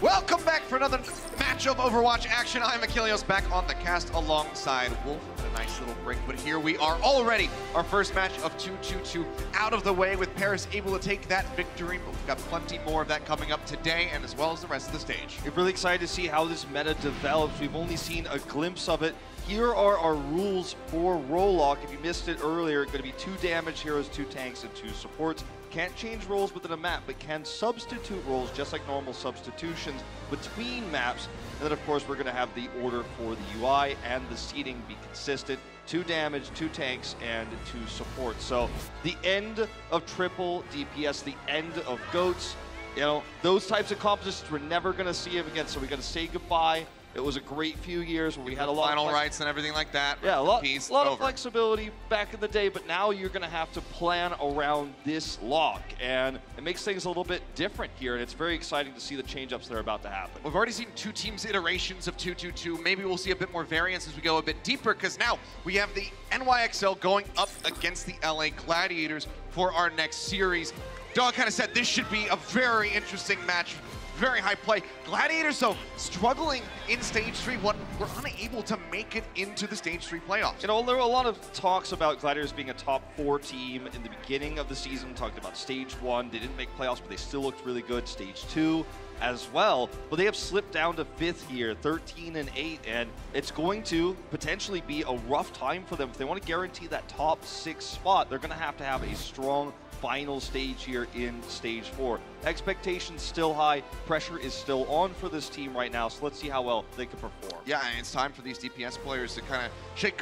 Welcome back for another match of Overwatch action. I'm Excelsior back on the cast alongside Wolf. A nice little break, but here we are already. Our first match of 2-2-2 out of the way with Paris able to take that victory, but we've got plenty more of that coming up today and as well as the rest of the stage. We're really excited to see how this meta develops. We've only seen a glimpse of it. Here are our rules for Rollock. If you missed it earlier, it's going to be 2 damage heroes, 2 tanks, and 2 supports. Can't change roles within a map, but can substitute roles just like normal substitutions between maps. And then, of course, we're going to have the order for the UI and the seating be consistent. 2 damage, 2 tanks, and 2 supports. So the end of triple DPS, the end of GOATs. You know, those types of compositions we're never going to see them again, so we got to say goodbye. It was a great few years where we had a lot final of rights and everything like that. Yeah, a lot of flexibility back in the day, but now you're going to have to plan around this lock, and it makes things a little bit different here, and it's very exciting to see the change-ups that are about to happen. We've already seen 2 teams' iterations of 2-2-2. Maybe we'll see a bit more variance as we go a bit deeper, because now we have the NYXL going up against the LA Gladiators for our next series. Dog kind of said this should be a very interesting match. Very high play. Gladiators, though, struggling in Stage 3. We're unable to make it into the Stage 3 playoffs. You know, there were a lot of talks about Gladiators being a top 4 team in the beginning of the season. Talked about Stage 1. They didn't make playoffs, but they still looked really good. Stage 2 as well. But they have slipped down to 5th here, 13-8, and it's going to potentially be a rough time for them. If they want to guarantee that top 6 spot, they're going to have a strong final stage here in Stage 4. Expectations still high, pressure is still on for this team right now, so let's see how well they can perform. Yeah, and it's time for these DPS players to kind of shake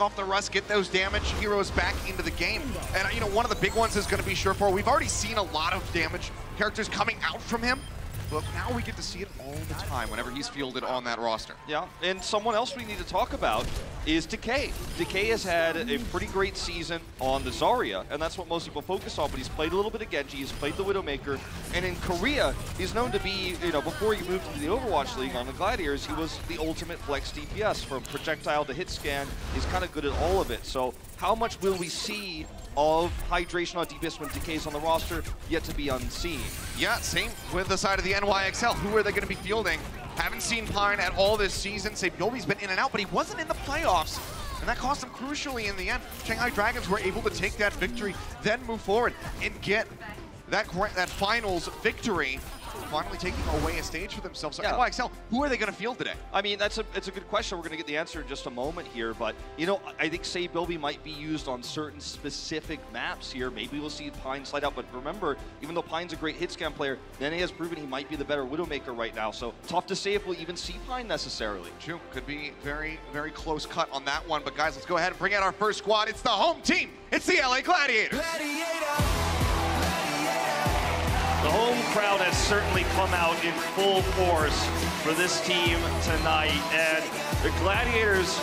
off the rust, get those damage heroes back into the game. And you know, one of the big ones is going to be Surefour. We've already seen a lot of damage characters coming out from him, but now we get to see it all the time whenever he's fielded on that roster. Yeah, and someone else we need to talk about is Decay. Decay has had a pretty great season on the Zarya, and that's what most people focus on, but he's played a little bit of Genji, he's played the Widowmaker, and in Korea, he's known to be, you know, before he moved into the Overwatch League on the Gladiators, he was the ultimate flex DPS. From projectile to hit scan, he's kind of good at all of it. So how much will we see of hydration on DPS when Decay's on the roster? Yet to be unseen. Yeah, same with the side of the NYXL. Who are they going to be fielding? Haven't seen Pine at all this season. Saebyobi's been in and out, but he wasn't in the playoffs. And that cost him crucially in the end. Shanghai Dragons were able to take that victory, then move forward and get that finals victory, finally taking away a stage for themselves. So yeah. NYXL, who are they going to field today? I mean, it's a good question. We're going to get the answer in just a moment here, but you know, I think Saebyobi might be used on certain specific maps here. Maybe we'll see Pine slide out, but remember, even though Pine's a great hit scan player, Nene has proven he might be the better Widowmaker right now, so tough to say if we'll even see Pine necessarily. True, could be very, very close cut on that one, but guys, let's go ahead and bring out our first squad. It's the home team. It's the LA Gladiators. The home crowd has certainly come out in full force for this team tonight, and the Gladiators,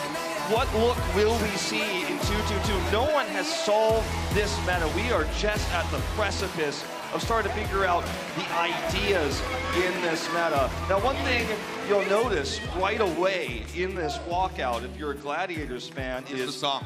what look will we see in 2-2-2? No one has solved this meta. We are just at the precipice of starting to figure out the ideas in this meta. Now, one thing you'll notice right away in this walkout, if you're a Gladiators fan, is the song.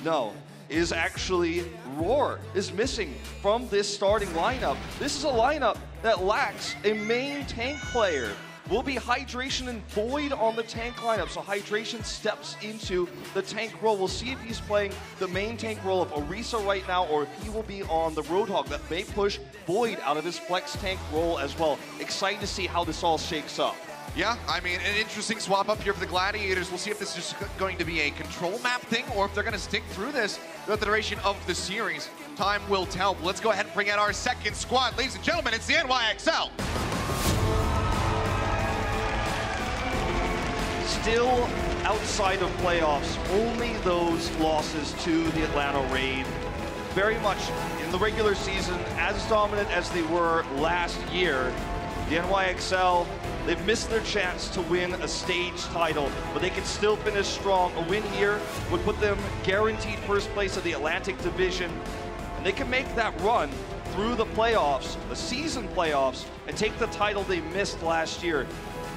No. Is actually Roar is missing from this starting lineup. This is a lineup that lacks a main tank player. Will be Hydration and Void on the tank lineup, so Hydration steps into the tank role. We'll see if he's playing the main tank role of Orisa right now, or if he will be on the Roadhog. That may push Void out of his flex tank role as well. Excited to see how this all shakes up. Yeah, I mean, an interesting swap up here for the Gladiators. We'll see if this is going to be a control map thing or if they're going to stick through this throughout the duration of the series. Time will tell. Let's go ahead and bring out our second squad. Ladies and gentlemen, it's the NYXL. Still outside of playoffs, only those losses to the Atlanta Raid. Very much in the regular season, as dominant as they were last year. The NYXL, they've missed their chance to win a stage title, but they can still finish strong. A win here would put them guaranteed first place of the Atlantic Division, and they can make that run through the playoffs, the season playoffs, and take the title they missed last year.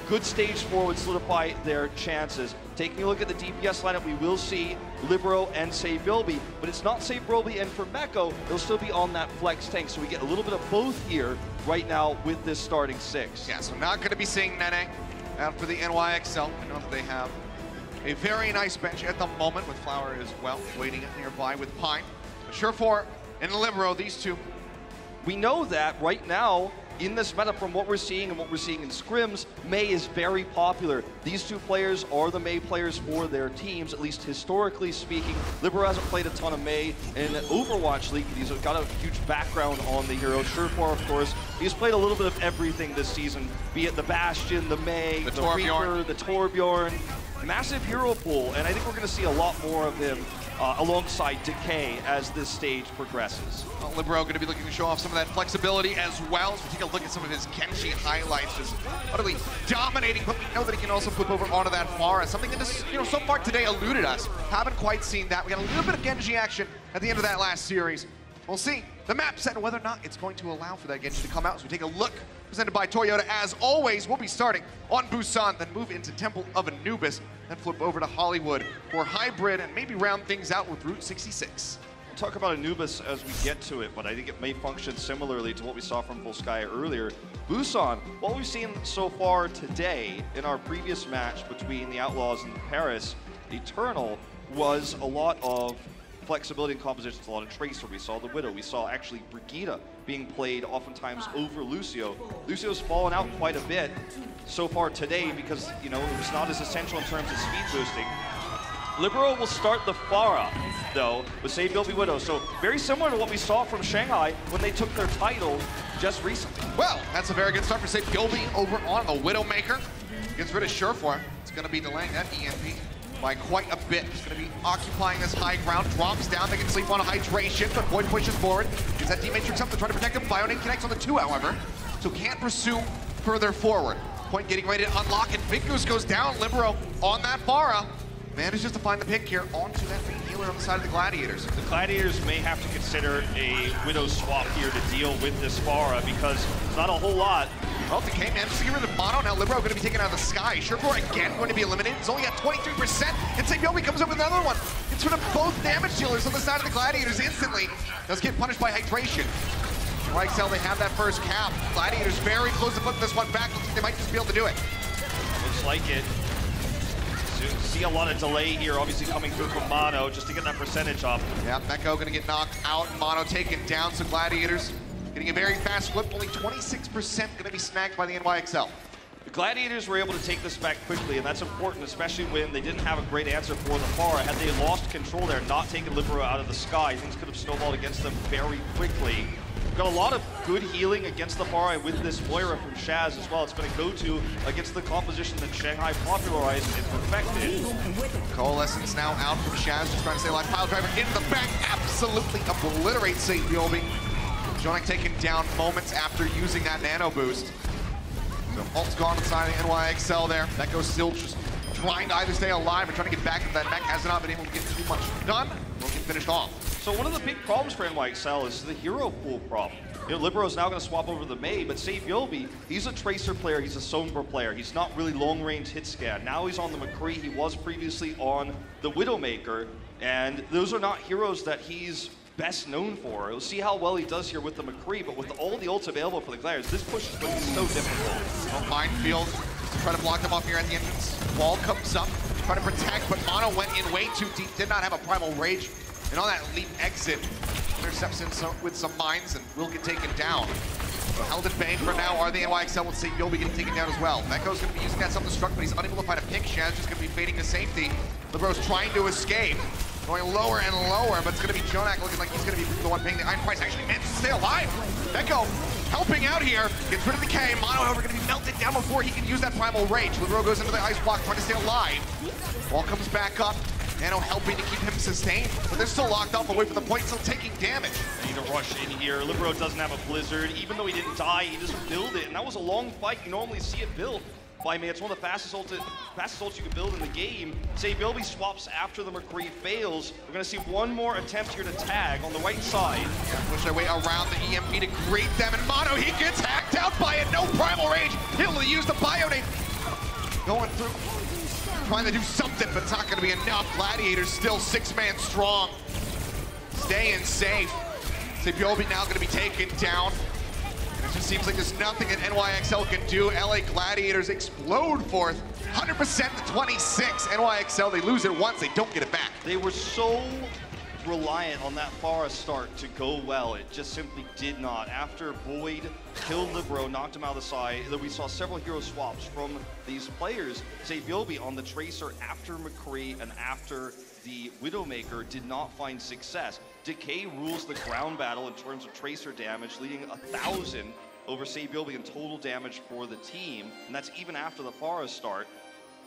good stage 4 would solidify their chances. Taking a look at the DPS lineup, we will see Libero and Save Bilby, but it's not Save Bilby and for Meko, they'll still be on that flex tank, so we get a little bit of both here right now with this starting 6. Yeah, so not going to be seeing Nene out for the NYXL. I know that they have a very nice bench at the moment with Flower as well, waiting nearby with Pine. But Surefour and Libero, these two. We know that right now, in this meta, from what we're seeing and what we're seeing in scrims, Mei is very popular. These two players are the Mei players for their teams, at least historically speaking. Libero hasn't played a ton of Mei in Overwatch League. He's got a huge background on the hero. Surefour, of course, he's played a little bit of everything this season, be it the Bastion, the Mei, the Reaper, the Torbjorn. Massive hero pool, and I think we're going to see a lot more of him alongside Decay as this stage progresses. Well, Libero going to be looking to show off some of that flexibility as well. So take a look at some of his Genji highlights, just utterly dominating, but we know that he can also flip over onto that Pharah, something that is, so far today eluded us. Haven't quite seen that. We got a little bit of Genji action at the end of that last series. We'll see the map set and whether or not it's going to allow for that Genji to come out. So we take a look, presented by Toyota. As always, we'll be starting on Busan, then move into Temple of Anubis, then flip over to Hollywood for Hybrid and maybe round things out with Route 66. We'll talk about Anubis as we get to it, but I think it may function similarly to what we saw from Volskaya earlier. Busan, what we've seen so far today in our previous match between the Outlaws and Paris Eternal was a lot of flexibility and compositions, a lot of Tracer. We saw the Widow. We saw actually Brigitte being played oftentimes over Lucio. Lucio's fallen out quite a bit so far today because, it was not as essential in terms of speed boosting. Libero will start the Pharah, though, with Save Bilby Widow. So very similar to what we saw from Shanghai when they took their title just recently. Well, that's a very good start for Save Bilby over on the Widowmaker. Gets rid of Surefour. It's going to be delaying that EMP by quite a bit. He's going to be occupying this high ground, drops down, they can sleep on a hydration, but Void pushes forward. Gets that D-Matrix up to try to protect him. Bionade connects on the 2, however, so can't pursue further forward. Point getting ready to unlock, and Big Goose goes down. Libero on that Pharah. Manages to find the pick here onto that main healer on the side of the Gladiators. The Gladiators may have to consider a Widow swap here to deal with this Pharah because it's not a whole lot. Well, Decay manages to get rid of Mono. Now Libero going to be taken out of the sky. Surefour again going to be eliminated. It's only at 23%. And Sayobi comes up with another one. Gets rid of both damage dealers on the side of the Gladiators instantly. Does get punished by hydration. NYXL, they have that first cap. Gladiators very close to putting this one back. Looks like they might just be able to do it. Looks like it. See a lot of delay here, obviously coming through from Mono just to get that percentage up. Yeah, Meko going to get knocked out. Mono taken down. So Gladiators getting a very fast flip. Only 26% going to be snagged by the NYXL. The Gladiators were able to take this back quickly, and that's important, especially when they didn't have a great answer for the Pharah. Had they lost control there, not taken Libero out of the sky, things could have snowballed against them very quickly. Got a lot of good healing against the Pharah with this Moira from Shaz as well. It's been a go-to against the composition that Shanghai popularized and perfected. Coalescence now out from Shaz, just trying to stay alive. Pile driver in the back, absolutely obliterates St. Bilby. Jonak taken down moments after using that nano boost. So ult's gone inside the NYXL there. Meko's still just trying to either stay alive or trying to get back into that mech. Has not been able to get too much done. Will get finished off. So one of the big problems for NYXL is the hero pool problem. Libero's now going to swap over to the Mei, but Save Bilby, he's a Tracer player, he's a Sombra player. He's not really long-range hit scan. Now he's on the McCree, he was previously on the Widowmaker, and those are not heroes that he's best known for. We'll see how well he does here with the McCree, but with all the ults available for the Gladiators, this push is going to be so difficult. Well, Minefield try to block them off here at the entrance. Wall comes up, try to protect, but Mono went in way too deep, did not have a Primal Rage. And on that leap exit, intercepts in with some mines and will get taken down. So held at bay for now are the NYXL with St. Bilby getting taken down as well. Meko's going to be using that self-destruct, but he's unable to find a pick. Shaz just going to be fading to safety. Libero's trying to escape, going lower and lower, but it's going to be Jonak looking like he's going to be the one paying the iron price. Actually manages to stay alive. Meko helping out here, gets rid of the K. Mono, however, going to be melted down before he can use that Primal Rage. Libero goes into the ice block, trying to stay alive. Wall comes back up. Nano helping to keep him sustained, but they're still locked off away from the point, still taking damage. They need to rush in here. Libero doesn't have a Blizzard. Even though he didn't die, he just built it, and that was a long fight. You normally see it built by me. It's one of the fastest ults you can build in the game. Save Bilby swaps after the McCree fails. We're going to see one more attempt here to tag on the right side. Yeah, push their way around the EMP to greet them, and Mono, he gets hacked out by it. No Primal Rage. He'll use the Bionate. going through, trying to do something, but it's not gonna be enough. Gladiators still 6-man strong. Staying safe. Sabiobi now gonna be taken down. And it just seems like there's nothing that NYXL can do. LA Gladiators explode forth, 100% to 26. NYXL, they lose it once, they don't get it back. They were so reliant on that Forest start to go well. It just simply did not. After Void killed Libero, knocked him out of the side, we saw several hero swaps from these players. Sabiobi on the Tracer after McCree and after the Widowmaker did not find success. Decay rules the ground battle in terms of Tracer damage, leading 1,000 over Sabiobi in total damage for the team, and that's even after the Forest start.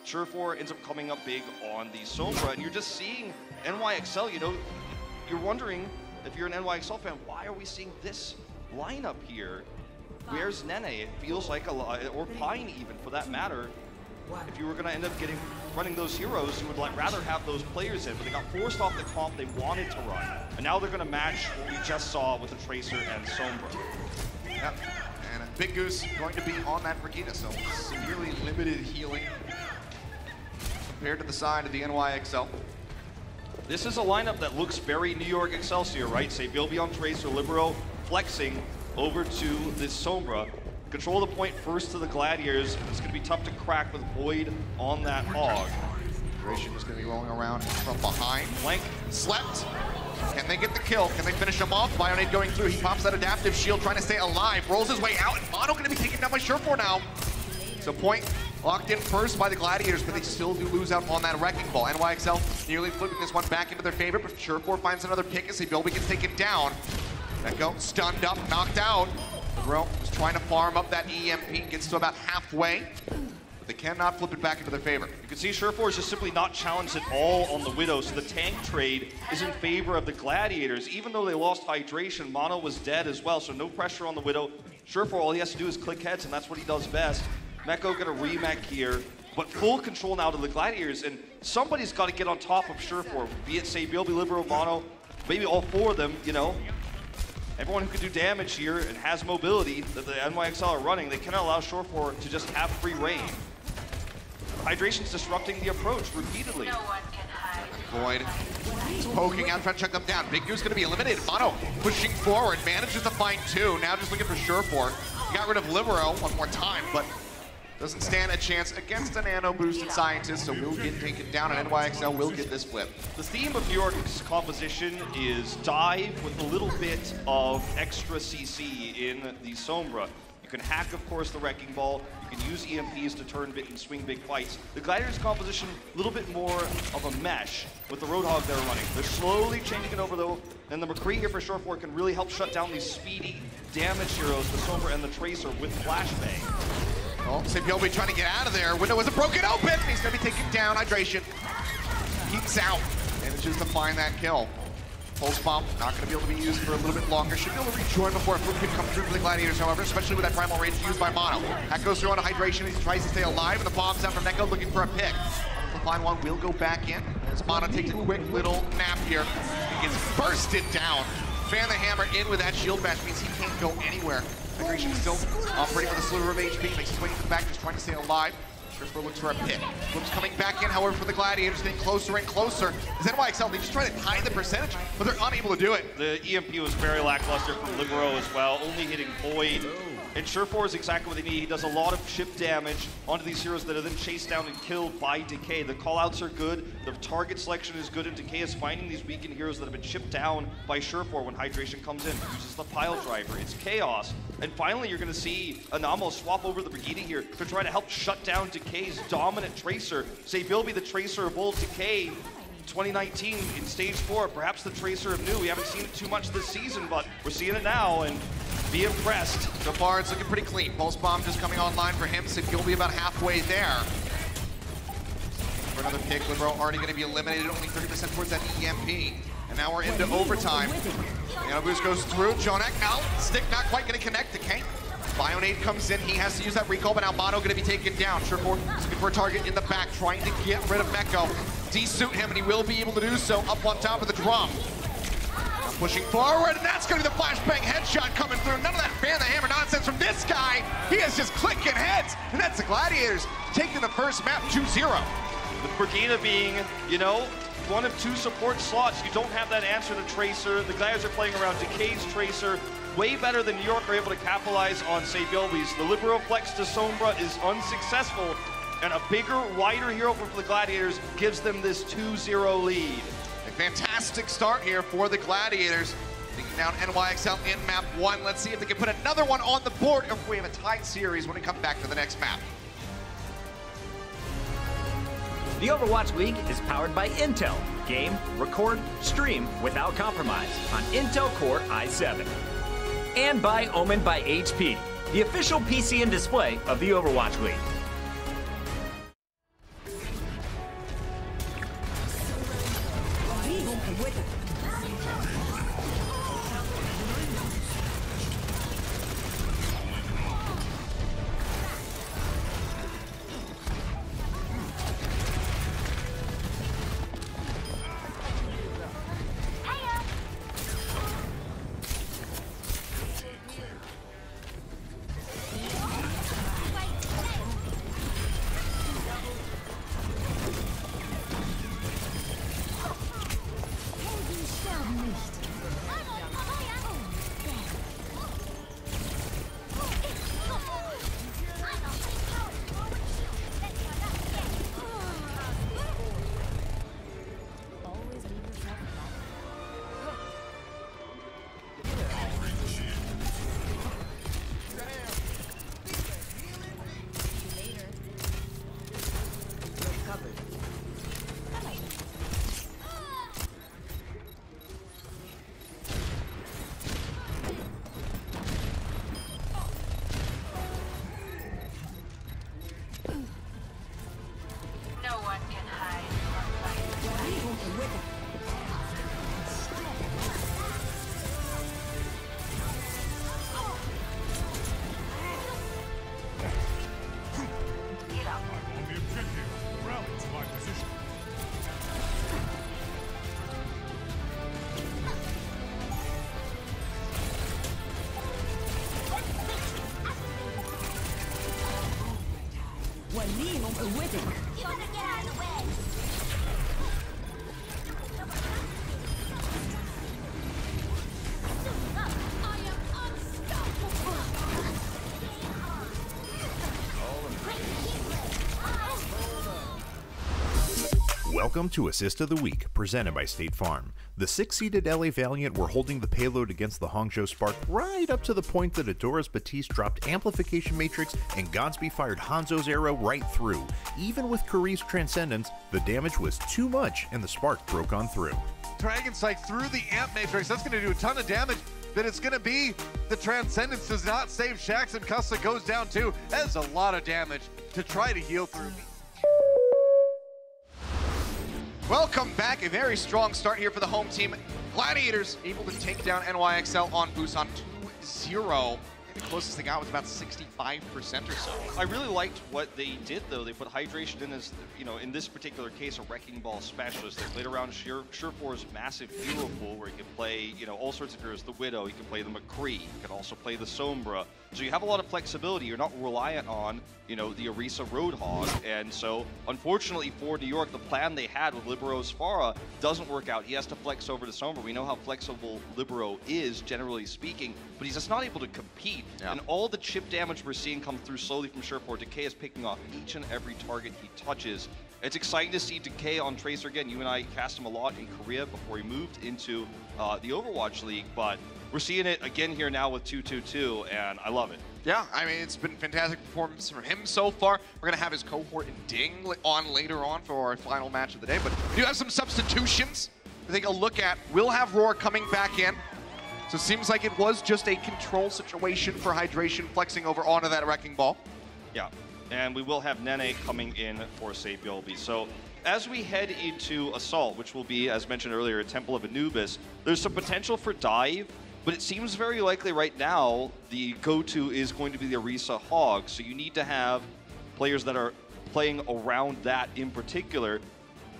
Surefour ends up coming up big on the Sombra, and you're just seeing NYXL, you know, you're wondering, if you're an NYXL fan, why are we seeing this lineup here? Where's Nene? It feels like a lot, or Pine even, for that matter. If you were going to end up running those heroes, you would rather have those players in, but they got forced off the comp they wanted to run. And now they're going to match what we just saw with the Tracer and Sombra. Yep, and Big Goose going to be on that Brigitte, so severely limited healing compared to the side of the NYXL. This is a lineup that looks very New York Excelsior, right? Sabiobi on Tracer, Libero flexing over to this Sombra. Control the point first to the Gladiators. It's going to be tough to crack with Void on that Hog. Duration is going to be rolling around from behind. Blank slept. Can they get the kill? Can they finish him off? Bionade going through. He pops that adaptive shield, trying to stay alive. Rolls his way out, and Mono going to be taken down by Surefour now. So point locked in first by the Gladiators, but they still do lose out on that Wrecking Ball. NYXL nearly flipping this one back into their favor, but Surefour finds another pick as Sabiobi gets taken down. Echo stunned up, knocked out. Libero is trying to farm up that EMP, gets to about halfway, but they cannot flip it back into their favor. You can see Surefour is just simply not challenged at all on the Widow, so the tank trade is in favor of the Gladiators. Even though they lost hydration, Mono was dead as well, so no pressure on the Widow. Surefour, all he has to do is click heads, and that's what he does best. Meko got a remech here, but full control now to the Gladiators, and somebody's got to get on top of Surefour, be it Sabiobi, Libero, Mono, maybe all four of them, you know. Everyone who can do damage here and has mobility that the NYXL are running, they cannot allow Surefour to just have free reign. Hydration's disrupting the approach repeatedly. No one can hide. Void is poking out, trying to check them down. Big Goose going to be eliminated. Mono pushing forward, manages to find two. Now just looking for Surefour. Got rid of Libero one more time, but doesn't stand a chance against a nano-boosted scientist, so will get taken down, and NYXL will get this flip. The theme of New York's composition is dive with a little bit of extra CC in the Sombra. You can hack, of course, the Wrecking Ball. You can use EMPs to turn big and swing big fights. The Gladiators' composition, a little bit more of a mesh with the Roadhog they're running. They're slowly changing it over, though, and the McCree here for Surefour can really help shut down these speedy damage heroes, the Sombra and the Tracer, with Flashbang. Oh, Sabiobi trying to get out of there. Window wasn't broken open. He's going to be taken down. Hydration. Keeps out. Manages to find that kill. Pulse Bomb not going to be able to be used for a little bit longer. Should be able to rejoin before a flip could come through for the Gladiators, however, especially with that Primal Rage used by Mono. That goes through onto Hydration. He tries to stay alive, and the bomb's out from Neko looking for a pick. The fine one will go back in as Mono takes a quick little nap here. He gets bursted down. Fan the hammer in with that shield bash means he can't go anywhere. Hydration still operating with a sliver of HP, makes his way to the back, just trying to stay alive. Surefour looks for a pick. Flips coming back in, however, for the Gladiators, getting closer and closer. As NYXL, they just try to tie the percentage, but they're unable to do it. The EMP was very lackluster from Libero as well, only hitting Void. And Surefour is exactly what they need. He does a lot of chip damage onto these heroes that are then chased down and killed by Decay. The callouts are good, the target selection is good, and Decay is finding these weakened heroes that have been chipped down by Surefour when Hydration comes in. Uses the pile driver, it's chaos. And finally, you're gonna see Anamo swap over the Brigitte here to try to help shut down Decay's dominant Tracer. Sabiobi, the Tracer of old, Decay 2019 in stage 4, perhaps the Tracer of new. We haven't seen it too much this season, but we're seeing it now, and be impressed. So far, it's looking pretty clean. Pulse Bomb just coming online for him, so he'll be about halfway there. For another pick, Libero already going to be eliminated, only 30% towards that EMP. And now we're into overtime. Boost goes through, Jonak out, stick not quite going to connect, Decay. Bionade comes in, he has to use that recall, but now Mono going to be taken down. Surefour is looking for a target in the back, trying to get rid of Meko. De-suit him, and he will be able to do so up on top of the drum. Now pushing forward, and that's going to be the flashbang headshot coming through. None of that fan the hammer nonsense from this guy. He is just clicking heads, and that's the Gladiators taking the first map 2-0. With Brigida being, you know, one of two support slots, you don't have that answer to Tracer. The Gladiators are playing around Decay's Tracer way better than New York are able to capitalize on Sabilby's. The Libero flex to Sombra is unsuccessful, and a bigger, wider hero for the Gladiators gives them this 2-0 lead. A fantastic start here for the Gladiators. Taking down NYXL in map 1. Let's see if they can put another one on the board if we have a tied series when we come back to the next map. The Overwatch League is powered by Intel. Game, record, stream without compromise on Intel Core i7. And by Omen by HP, the official PC and display of the Overwatch League. Welcome to Assist of the Week, presented by State Farm. The 6-seeded LA Valiant were holding the payload against the Hangzhou Spark right up to the point that Adora's Batiste dropped Amplification Matrix and Godsby fired Hanzo's arrow right through. Even with Kuri's Transcendence, the damage was too much and the Spark broke on through. Dragon Strike through the Amp Matrix, that's going to do a ton of damage, but it's going to be the Transcendence does not save Shax, and Custa goes down too. That is a lot of damage to try to heal through. Welcome back. A very strong start here for the home team. Gladiators able to take down NYXL on Busan 2-0. The closest they got was about 65% or so. I really liked what they did, though. They put Hydration in as, you know, in this particular case, a Wrecking Ball specialist. They played around Surefour's massive hero pool where he can play, you know, all sorts of heroes. The Widow, he can play the McCree, he can also play the Sombra. So you have a lot of flexibility. You're not reliant on, you know, the Orisa Roadhog. And so, unfortunately for New York, the plan they had with Libero's Pharah doesn't work out. He has to flex over to Sombra. We know how flexible Libero is, generally speaking, but he's just not able to compete. Yeah. And all the chip damage we're seeing come through slowly from Surefour. Decay is picking off each and every target he touches. It's exciting to see Decay on Tracer again. You and I cast him a lot in Korea before he moved into the Overwatch League, but we're seeing it again here now with 2-2-2, and I love it. Yeah, I mean, it's been fantastic performance from him so far. We're going to have his cohort in Ding on later on for our final match of the day, but we do have some substitutions to take a look at. We'll have Roar coming back in. So it seems like it was just a control situation for Hydration flexing over onto that Wrecking Ball. Yeah, and we will have Nene coming in for Sabilby. So as we head into Assault, which will be, as mentioned earlier, a Temple of Anubis, there's some potential for dive, but it seems very likely right now the go-to is going to be the Orisa Hog. So you need to have players that are playing around that in particular.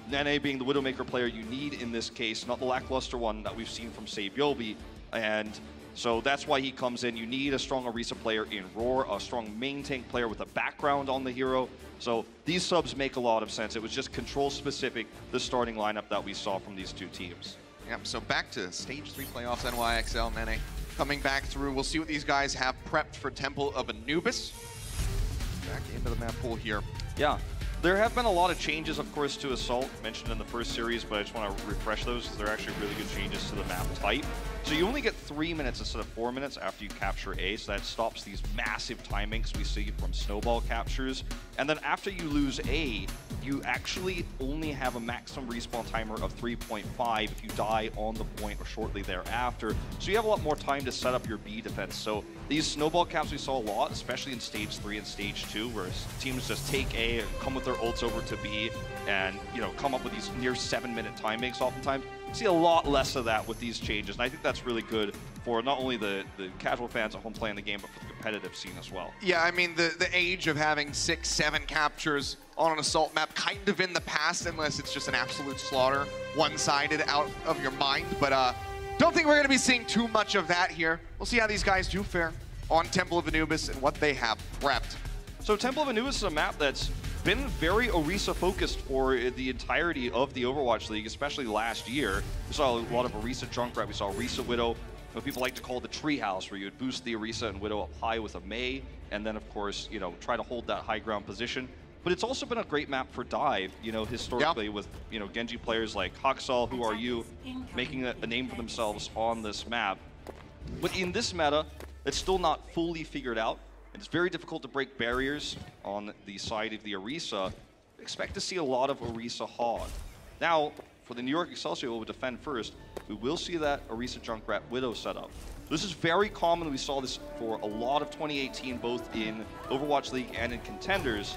Nene being the Widowmaker player you need in this case, not the lackluster one that we've seen from Sabilby. And So that's why he comes in. You need a strong Orisa player in Roar, a strong main tank player with a background on the hero. So these subs make a lot of sense. It was just control specific, the starting lineup that we saw from these two teams. Yep, so back to Stage 3 playoffs, NYXL, Nene coming back through. We'll see what these guys have prepped for Temple of Anubis. Back into the map pool here. Yeah, there have been a lot of changes, of course, to Assault, mentioned in the first series, but I just want to refresh those because they're actually really good changes to the map type. So you only get 3 minutes instead of 4 minutes after you capture A, so that stops these massive timings we see from snowball captures. And then after you lose A, you actually only have a maximum respawn timer of 3.5 if you die on the point or shortly thereafter. So you have a lot more time to set up your B defense. So these snowball caps we saw a lot, especially in Stage 3 and Stage 2, where teams just take A and come with their ults over to B and, you know, come up with these near 7-minute timings oftentimes. See a lot less of that with these changes, and I think that's really good for not only the casual fans at home playing the game, but for the competitive scene as well. Yeah, I mean, the age of having 6, 7 captures on an Assault map kind of in the past, unless it's just an absolute slaughter, one-sided out of your mind. But don't think we're going to be seeing too much of that here. We'll see how these guys do fare on Temple of Anubis and what they have prepped. So Temple of Anubis is a map that's been very Orisa focused for the entirety of the Overwatch League, especially last year. We saw a lot of Orisa Junkrat, we saw Orisa Widow, what people like to call the treehouse, where you would boost the Orisa and Widow up high with a Mei, and then of course, you know, try to hold that high ground position. But it's also been a great map for dive, you know, historically with, you know, Genji players like Haksal, Who Are You, making a name for themselves on this map. But in this meta, it's still not fully figured out. It's very difficult to break barriers on the side of the Orisa. Expect to see a lot of Orisa Hog. Now, for the New York Excelsior, who will defend first, we will see that Orisa Junkrat Widow setup. This is very common. We saw this for a lot of 2018, both in Overwatch League and in Contenders.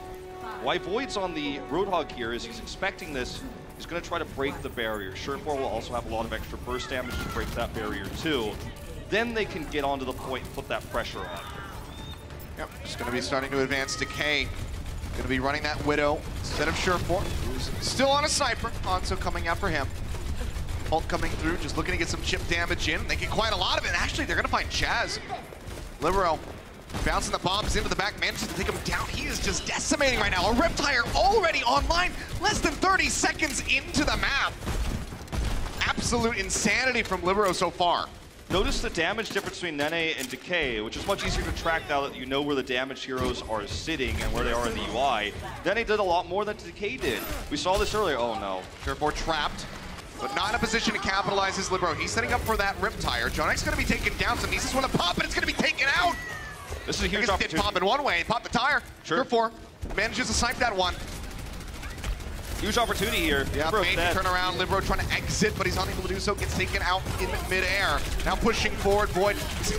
Why Void's on the Roadhog here is he's expecting this. He's going to try to break the barrier. Surefour will also have a lot of extra burst damage to break that barrier too. Then they can get onto the point and put that pressure on. Yep, just going to be starting to advance Decay. Going to be running that Widow instead of Surefour, who's still on a sniper. Hanzo coming after him. Ult coming through, just looking to get some chip damage in. They get quite a lot of it. Actually, they're going to find Chaz. Libero bouncing the bombs into the back, manages to take him down. He is just decimating right now. A Riptire already online, less than 30 seconds into the map. Absolute insanity from Libero so far. Notice the damage difference between Nene and Decay, which is much easier to track now that you know where the damage heroes are sitting and where they are in the UI. Nene did a lot more than Decay did. We saw this earlier. Oh no. Surefour trapped, but not in a position to capitalize his Libero. He's setting up for that Riptire. Jonek's going to be taken down, so Nisa's want to pop, but it's going to be taken out. This is a huge opportunity. Did pop in one way, pop the tire. Sure. Surefour manages to snipe that one. Huge opportunity here. Yeah, main turn around. Libero trying to exit, but he's unable to do so. Gets taken out in midair. Now pushing forward. Void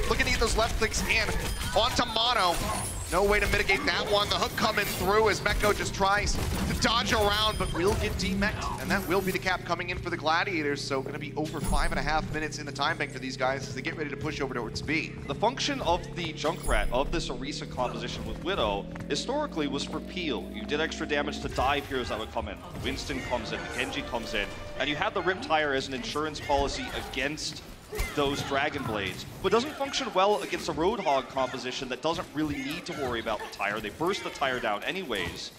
looking to get those left clicks in. Onto Mono. No way to mitigate that one. The hook coming through as Mekko just tries to dodge around, but will get demeked. And that will be the cap coming in for the Gladiators. So going to be over 5.5 minutes in the time bank for these guys as they get ready to push over towards B. The function of the Junkrat, of this Orisa composition with Widow, historically was for peel. You did extra damage to dive heroes that would come in. Winston comes in, Genji comes in, and you had the Riptire as an insurance policy against those Dragon Blades, but doesn't function well against a Roadhog composition that doesn't really need to worry about the tire. They burst the tire down anyways,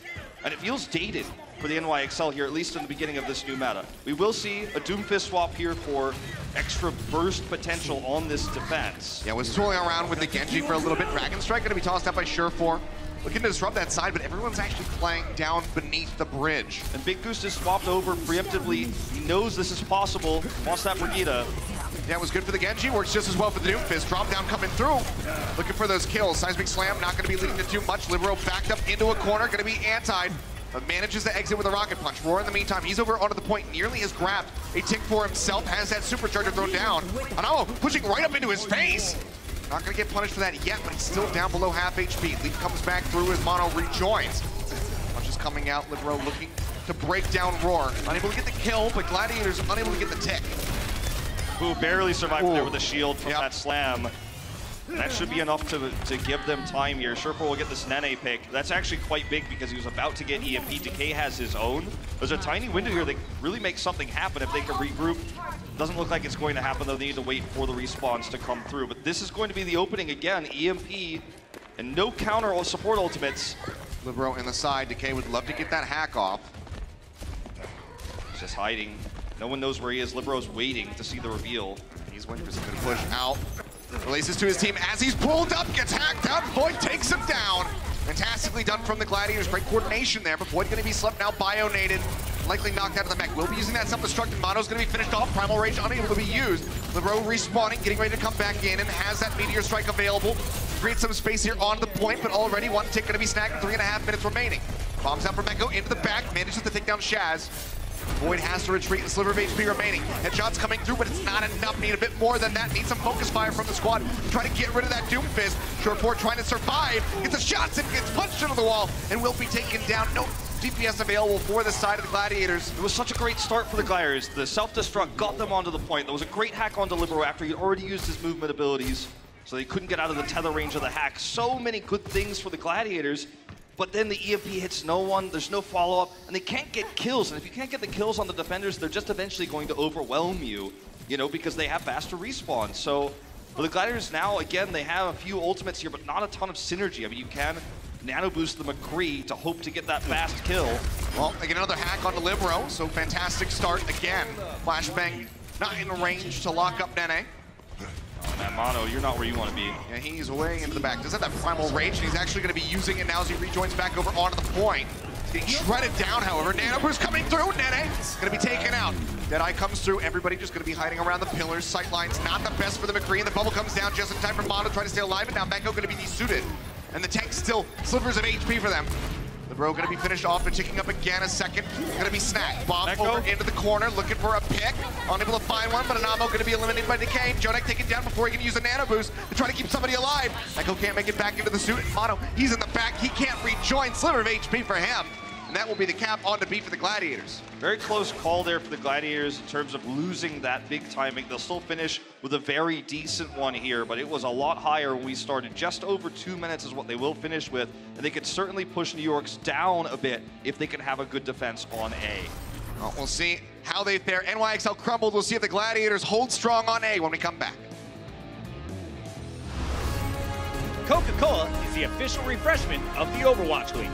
and it feels dated for the NYXL here, at least in the beginning of this new meta. We will see a Doomfist swap here for extra burst potential on this defense. Yeah, was tooling around with the Genji for a little bit. Dragon Strike going to be tossed out by Surefour. Looking to disrupt that side, but everyone's actually playing down beneath the bridge. And Big Goose is swapped over preemptively. He knows this is possible. Wants that Brigitte. Yeah, it was good for the Genji. Works just as well for the Doomfist. Drop down coming through. Looking for those kills. Seismic Slam not going to be leading to too much. Libero backed up into a corner. Going to be antied, but manages to exit with a Rocket Punch. Roar in the meantime, he's over onto the point. Nearly has grabbed a tick for himself. Has that Supercharger thrown down. Anamo pushing right up into his face. Not going to get punished for that yet, but he's still down below half HP. Leap comes back through as Mono rejoins. Punches coming out. Libero looking to break down Roar. Unable to get the kill, but Gladiators unable to get the tick. Who barely survived there with a shield from that slam. That should be enough to give them time here. Surefour will get this Nene pick. That's actually quite big because he was about to get EMP. Decay has his own. There's a tiny window here that really makes something happen if they can regroup. Doesn't look like it's going to happen, though. They need to wait for the respawns to come through. But this is going to be the opening again. EMP and no counter or support ultimates. Libero in the side. Decay would love to get that hack off. He's just hiding. No one knows where he is. Libero's waiting to see the reveal. He's waiting for something to push out. Releases to his team as he's pulled up, gets hacked out. Void takes him down. Fantastically done from the Gladiators. Great coordination there, but Void going to be slept now, bio-nated. Likely knocked out of the mech. Will be using that self-destruct. Mono's going to be finished off. Primal Rage unable to be used. Libero respawning, getting ready to come back in, and has that Meteor Strike available. Create some space here on the point, but already one tick going to be snagged with 3.5 minutes remaining. Bombs out from Echo into the back, manages to take down Shaz. Void has to retreat, and sliver of HP remaining. Headshots coming through, but it's not enough. Need a bit more than that. Need some focus fire from the squad. Trying to get rid of that Doomfist. Shortport trying to survive. Gets the shots and gets punched into the wall, and will be taken down. No DPS available for the side of the Gladiators. It was such a great start for the Gladiators. The self-destruct got them onto the point. There was a great hack on Libero after he'd already used his movement abilities, so they couldn't get out of the tether range of the hack. So many good things for the Gladiators. But then the EMP hits no one, there's no follow-up, and they can't get kills. And if you can't get the kills on the defenders, they're just eventually going to overwhelm you, you know, because they have faster respawn. So for the Gladiators now, again, they have a few ultimates here, but not a ton of synergy. I mean, you can nano boost the McCree to hope to get that fast kill. Well, they get another hack onto Libero, so fantastic start again. Flashbang not in range to lock up Nene. Oh, man, Mono, you're not where you want to be. Yeah, he's way into the back. Does have that Primal Rage, and he's actually going to be using it now as he rejoins back over onto the point. He's getting shredded down, however. Nano Boost coming through. Nene going to be taken out. Deadeye comes through. Everybody just going to be hiding around the pillars. Sightlines not the best for the McCree, and the bubble comes down just in time for Mono to try to stay alive, and now Meko going to be desuited. And the tank still slivers of HP for them. Libero going to be finished off and ticking up again a second. Going to be snagged. Bomb over into the corner, looking for a pick. Unable to find one, but Anamo going to be eliminated by Decay. Jonek taken down before he can use a nano boost to try to keep somebody alive. Echo can't make it back into the suit. Mono, he's in the back. He can't rejoin. Sliver of HP for him. And that will be the cap on to beat for the Gladiators. Very close call there for the Gladiators in terms of losing that big timing. They'll still finish with a very decent one here, but it was a lot higher when we started. Just over 2 minutes is what they will finish with, and they could certainly push New York's down a bit if they can have a good defense on A. Well, we'll see how they fare. NYXL crumbled. We'll see if the Gladiators hold strong on A when we come back. Coca-Cola is the official refreshment of the Overwatch League.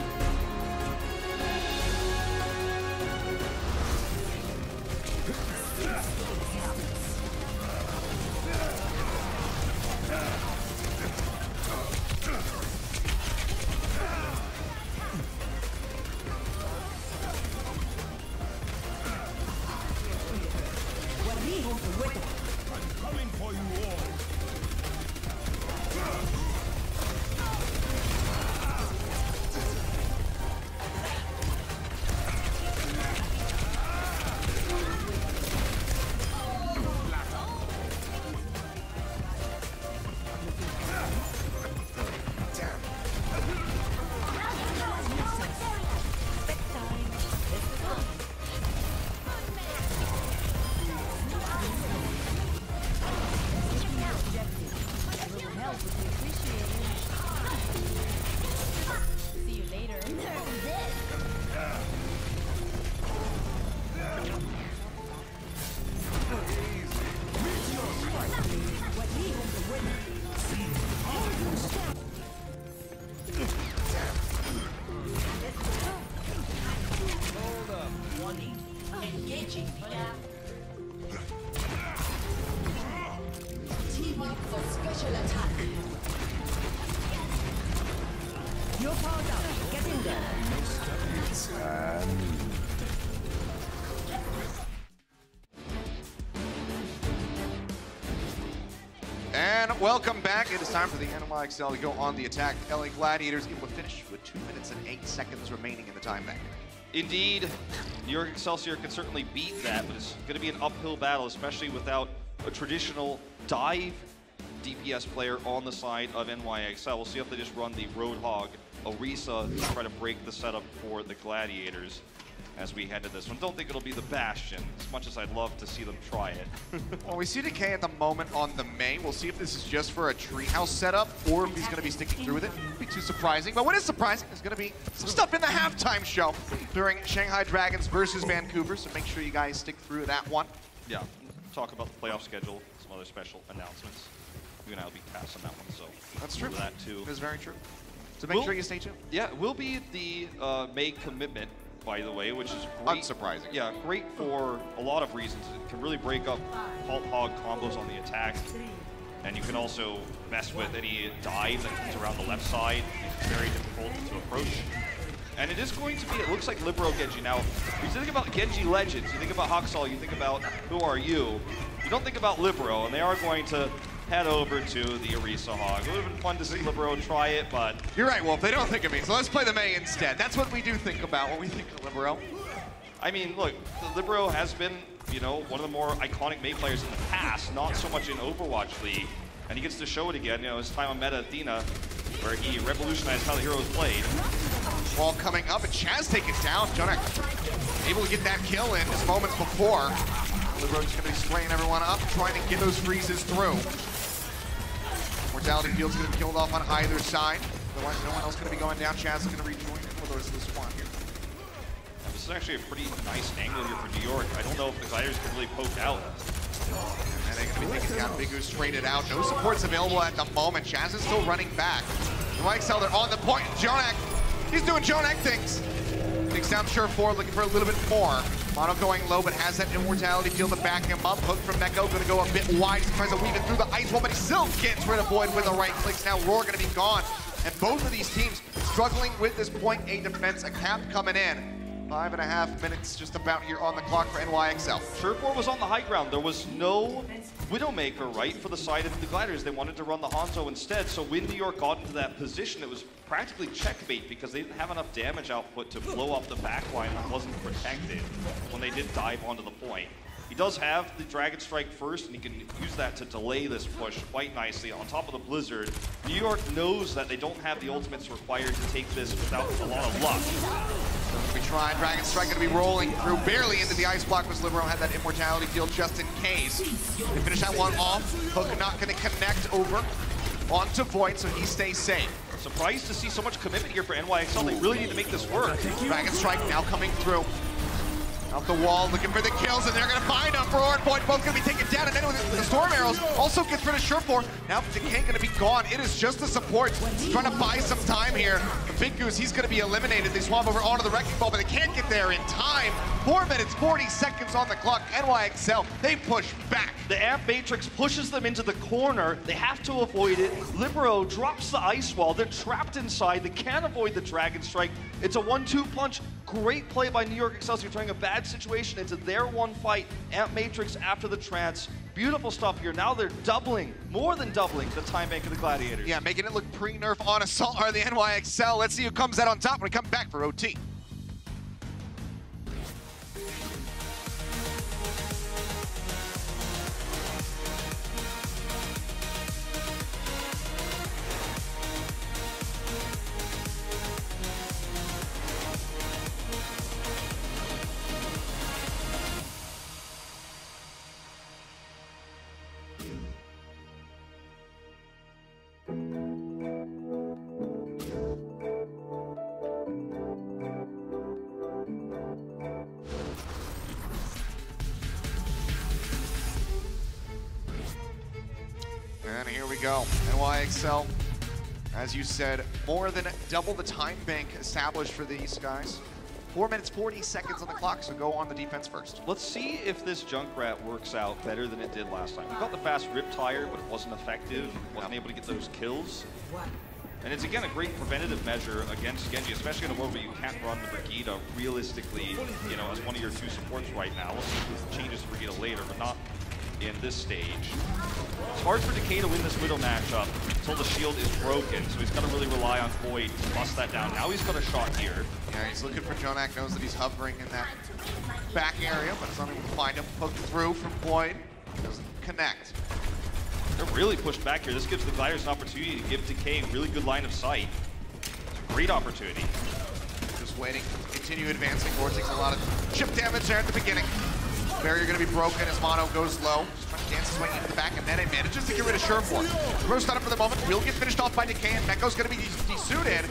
And welcome back. It is time for the NYXL to go on the attack. LA Gladiators able to finish with 2 minutes and 8 seconds remaining in the time bank. Indeed, New York Excelsior can certainly beat that, but it's going to be an uphill battle, especially without a traditional dive DPS player on the side of NYXL. We'll see if they just run the Roadhog Orisa to try to break the setup for the Gladiators as we head to this one. Don't think it'll be the Bastion, as much as I'd love to see them try it. Well, we see Decay at the moment on the main. We'll see if this is just for a treehouse setup or if he's going to be sticking through with it. Won't be too surprising, but what is surprising is going to be some stuff in the halftime show during Shanghai Dragons versus Vancouver, so make sure you guys stick through that one. Yeah, talk about the playoff schedule, some other special announcements. You and I will be passing that one, so that's true. That too. That's very true. So make sure you stay tuned. Yeah, it will be the May commitment, by the way, which is great. Unsurprising. Yeah, great for a lot of reasons. It can really break up halt hog combos on the attack. And you can also mess with any dive that comes around the left side. It's very difficult to approach. And it is going to be, it looks like Libero Genji. Now, if you think about Genji Legends, you think about Haksal, you think about Who Are You? You don't think about Libero, and they are going to head over to the Orisa Hog. It would have been fun to see Libero try it, but... You're right, Wolf. They don't think of me, so let's play the Mei instead. That's what we do think about when we think of Libero. I mean, look, Libero has been, you know, one of the more iconic Mei players in the past, not so much in Overwatch League. And he gets to show it again, you know, his time on Meta Athena, where he revolutionized how the heroes played. Wall coming up, and Chaz take it down. Jonak able to get that kill in just moments before. Libero's going to be spraying everyone up, trying to get those freezes through. Mortality Field's going to be killed off on either side. Otherwise, no one else going to be going down. Chaz is going to rejoin in with the rest of the squad here. This is actually a pretty nice angle here for New York. I don't know if the Gladiators can really poke out. And they're going to be thinking down Big Goose straight it out. No supports available at the moment. Chaz is still running back. Excelsior on the point. Jonak, he's doing Jonak things. Takes down Sure4, looking for a little bit more. Mono going low, but has that immortality field to back him up. Hook from Neko, going to go a bit wide. He tries to weave it through the ice wall, but he still gets rid of Void with the right clicks. Now Roar going to be gone. And both of these teams struggling with this point A defense. A cap coming in. 5.5 minutes just about here on the clock for NYXL. Sure4 was on the high ground. There was no Widowmaker, right, for the side of the Gladiators. They wanted to run the Hanzo instead, so when New York got into that position, it was practically checkmate because they didn't have enough damage output to blow up the backline that wasn't protected when they did dive onto the point. He does have the Dragon Strike first, and he can use that to delay this push quite nicely. On top of the Blizzard, New York knows that they don't have the ultimates required to take this without a lot of luck. We tried. Dragon Strike going to be rolling through barely into the ice block, because Libero had that immortality field just in case. They finish that one off. Hook not going to connect over onto Void, so he stays safe. Surprised to see so much commitment here for NYXL. They really need to make this work. Dragon Strike now coming through. Out the wall, looking for the kills, and they're going to find him. Roar and Void both going to be taken down, and then with the Storm Arrows also gets rid of Sure4. Now Decay going to be gone. It is just the support trying to buy some time here. The Big Goose, he's going to be eliminated. They swap over onto the Wrecking Ball, but they can't get there in time. 4 minutes, 40 seconds on the clock. NYXL, they push back. The Amp Matrix pushes them into the corner. They have to avoid it. Libero drops the ice wall. They're trapped inside. They can't avoid the Dragon Strike. It's a 1-2 punch. Great play by New York Excelsior, turning a bad situation into their one fight. Amp Matrix after the trance. Beautiful stuff here. Now they're doubling, more than doubling, the time bank of the Gladiators. Yeah, making it look pre-nerf on Assault or the NYXL. Let's see who comes out on top when we come back for OT. And here we go. NYXL, as you said, more than double the time bank established for these guys. 4 minutes, 40 seconds on the clock, so go on the defense first. Let's see if this Junkrat works out better than it did last time. We got the fast Rip Tire, but it wasn't effective. Wasn't able to get those kills. And it's, again, a great preventative measure against Genji, especially in a world where you can't run the Brigida realistically, you know, as one of your two supports right now. We'll see if this changes to Brigida later, but not in this stage. It's hard for Decay to win this Widow matchup until the shield is broken, so he's got to really rely on Void to bust that down. Now he's got a shot here. Yeah, he's looking for Jonak, knows that he's hovering in that back area, but is unable to find him. Hooked through from Void, doesn't connect. They're really pushed back here. This gives the Gladiators an opportunity to give Decay a really good line of sight. It's a great opportunity. Just waiting, continue advancing. Vortex a lot of chip damage there at the beginning. Barrier going to be broken as Mono goes low. Just trying to dance his way into the back, and then it manages to get rid of Sure4. Roast on him for the moment. Will get finished off by Decay, and Neko's going to be desuited.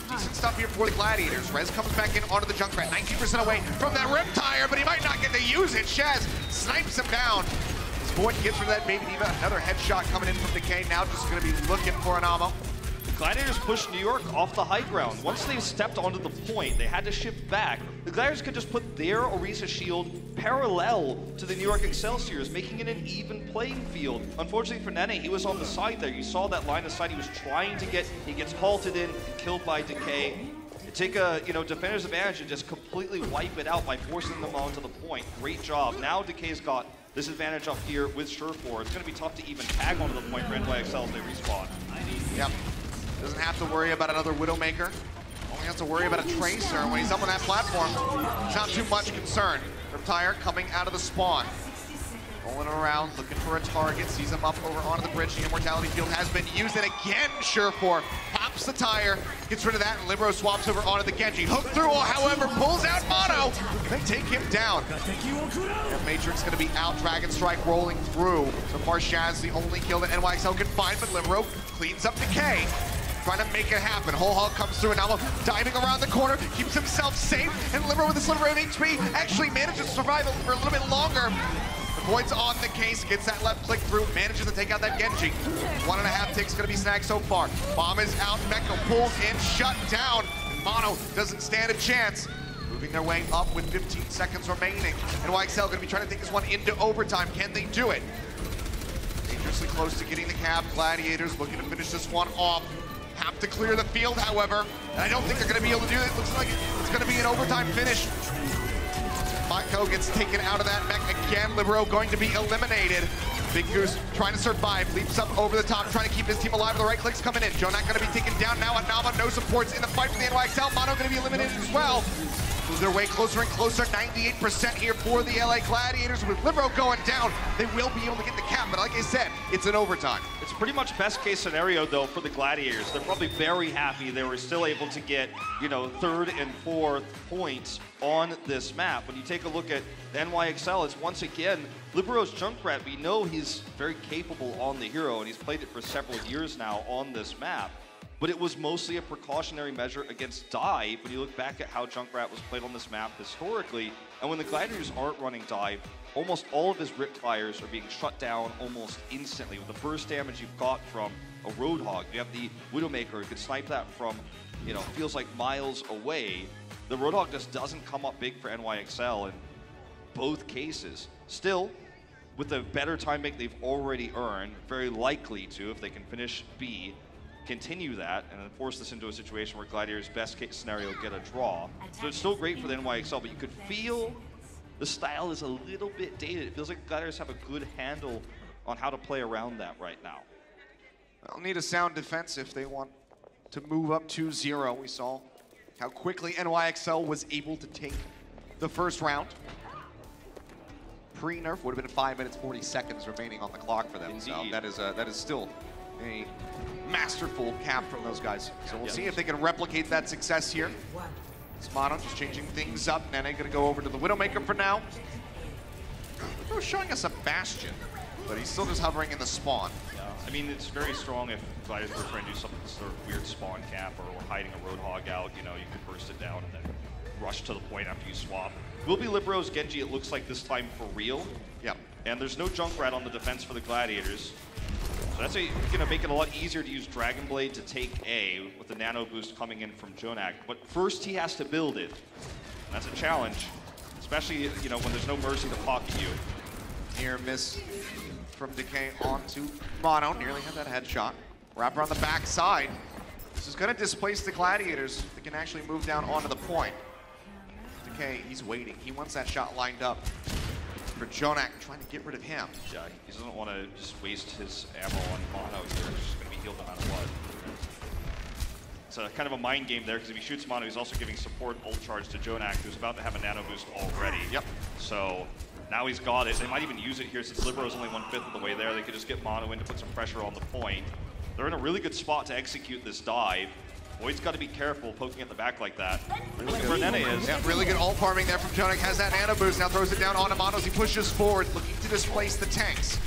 Decent stuff here for the Gladiators. Rez comes back in onto the Junkrat. 19% away from that Rip Tire, but he might not get to use it. Shaz snipes him down. Void gets rid of that baby diva. Another headshot coming in from Decay. Now just going to be looking for an ammo. Gladiators pushed New York off the high ground. Once they stepped onto the point, they had to shift back. The Gladiators could just put their Orisa shield parallel to the New York Excelsiors, making it an even playing field. Unfortunately for Nene, he was on the side there. You saw that line of sight he was trying to get. He gets halted in and killed by Decay. You take a defender's advantage and just completely wipe it out by forcing them onto the point. Great job. Now Decay's got this advantage up here with Surefour. It's going to be tough to even tag onto the point for NYXL as they respawn. Yep. Doesn't have to worry about another Widowmaker. Only has to worry about a Tracer. When he's up on that platform, it's not too much concern. Riptire coming out of the spawn. Rolling around, looking for a target. Sees him up over onto the bridge. The Immortality Field has been used. And again, Surefour pops the tire, gets rid of that, and Libero swaps over onto the Genji. Hook through, however, pulls out Mono. They take him down. And Matrix going to be out. Dragon Strike rolling through. So far, Shaz the only kill that NYXL can find, but Libero cleans up Decay. Trying to make it happen. Whole Hog comes through and now diving around the corner, keeps himself safe, and Libero with a sliver of HP actually manages to survive for a little bit longer. The Void's on the case, gets that left click through, manages to take out that Genji. 1.5 ticks gonna be snagged so far. Bomb is out, Mecca pulls in, shut down. Mono doesn't stand a chance. Moving their way up with 15 seconds remaining. NYXL gonna be trying to take this one into overtime. Can they do it? Dangerously close to getting the cap. Gladiators looking to finish this one off. Have to clear the field, however, and I don't think they're going to be able to do it. It looks like it's going to be an overtime finish. Mako gets taken out of that mech again. Libero going to be eliminated. Big Goose trying to survive, leaps up over the top, trying to keep his team alive. The right clicks coming in. Jonak going to be taken down now. Anama, no supports in the fight for the NYXL. Mono going to be eliminated as well. Move their way closer and closer. 98% here for the LA Gladiators. With Libero going down, they will be able to get the cap. But like I said, it's an overtime. It's pretty much best case scenario though for the Gladiators. They're probably very happy they were still able to get, third and fourth points on this map. When you take a look at the NYXL, it's once again Libero's Junkrat. We know he's very capable on the hero, and he's played it for several years now on this map. But it was mostly a precautionary measure against dive when you look back at how Junkrat was played on this map historically. And when the Gladiators aren't running dive, almost all of his rip fires are being shut down almost instantly. With the burst damage you've got from a Roadhog, you have the Widowmaker who can snipe that from, feels like miles away. The Roadhog just doesn't come up big for NYXL in both cases. Still, with the better time make they've already earned, very likely to, if they can finish B, continue that and then force this into a situation where Gladiators best case scenario get a draw. So it's still great for the NYXL, but you could feel the style is a little bit dated. It feels like Gladiators have a good handle on how to play around that right now. They'll need a sound defense if they want to move up 2-0. We saw how quickly NYXL was able to take the first round. Pre-nerf would have been 5 minutes 40 seconds remaining on the clock for them. Indeed. So that is still a masterful cap from those guys. So we'll see if they can replicate that success here. Mono just changing things up. Nene gonna go over to the Widowmaker for now. They're showing us a Bastion, but he's still just hovering in the spawn. Yeah, I mean, it's very strong if Gladiators were trying to do something sort of weird spawn cap or we're hiding a Roadhog out, you could burst it down and then rush to the point after you swap. Will be Libero's Genji, it looks like this time for real. Yep. And there's no Junkrat on the defense for the Gladiators. So that's going to make it a lot easier to use Dragon Blade to take A with the nano boost coming in from Jonak. But first he has to build it. And that's a challenge, especially when there's no mercy to pocket you. Near miss from Decay onto Mono. Nearly had that headshot. Wrapper on the back side. This is going to displace the Gladiators. They can actually move down onto the point. Decay, he's waiting. He wants that shot lined up for Jonak, trying to get rid of him. Yeah, he doesn't want to just waste his ammo on Mono here. He's just going to be healed no matter what. It's a kind of a mind game there, because if he shoots Mono, he's also giving support ult charge to Jonak, who's about to have a nano boost already. Yep. So now he's got it. They might even use it here since Libero's only 1/5 of the way there. They could just get Mono in to put some pressure on the point. They're in a really good spot to execute this dive. Void's got to be careful poking at the back like that. Looking where Nene is. Yeah, really good ult farming there from Jonak. Has that nano boost, now throws it down onto Mono as he pushes forward, looking to displace the tanks.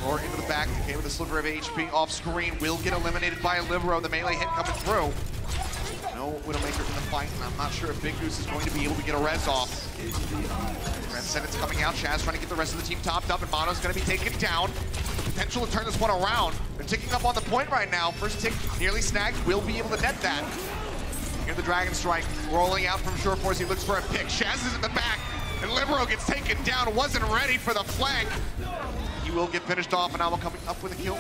Or into the back, Decay with a sliver of HP off screen, will get eliminated by a Libero. The melee hit coming through. no Widowmaker in the fight, and I'm not sure if Big Goose is going to be able to get a res off. Transcendence coming out, Shaz trying to get the rest of the team topped up, and Mono's going to be taken down. The potential to turn this one around. They're ticking up on the point right now. First tick nearly snagged, will be able to net that. Here's the Dragon Strike rolling out from Sureforce. He looks for a pick. Shaz is in the back, and Libero gets taken down. Wasn't ready for the flank. He will get finished off, and Almo coming up with a kill.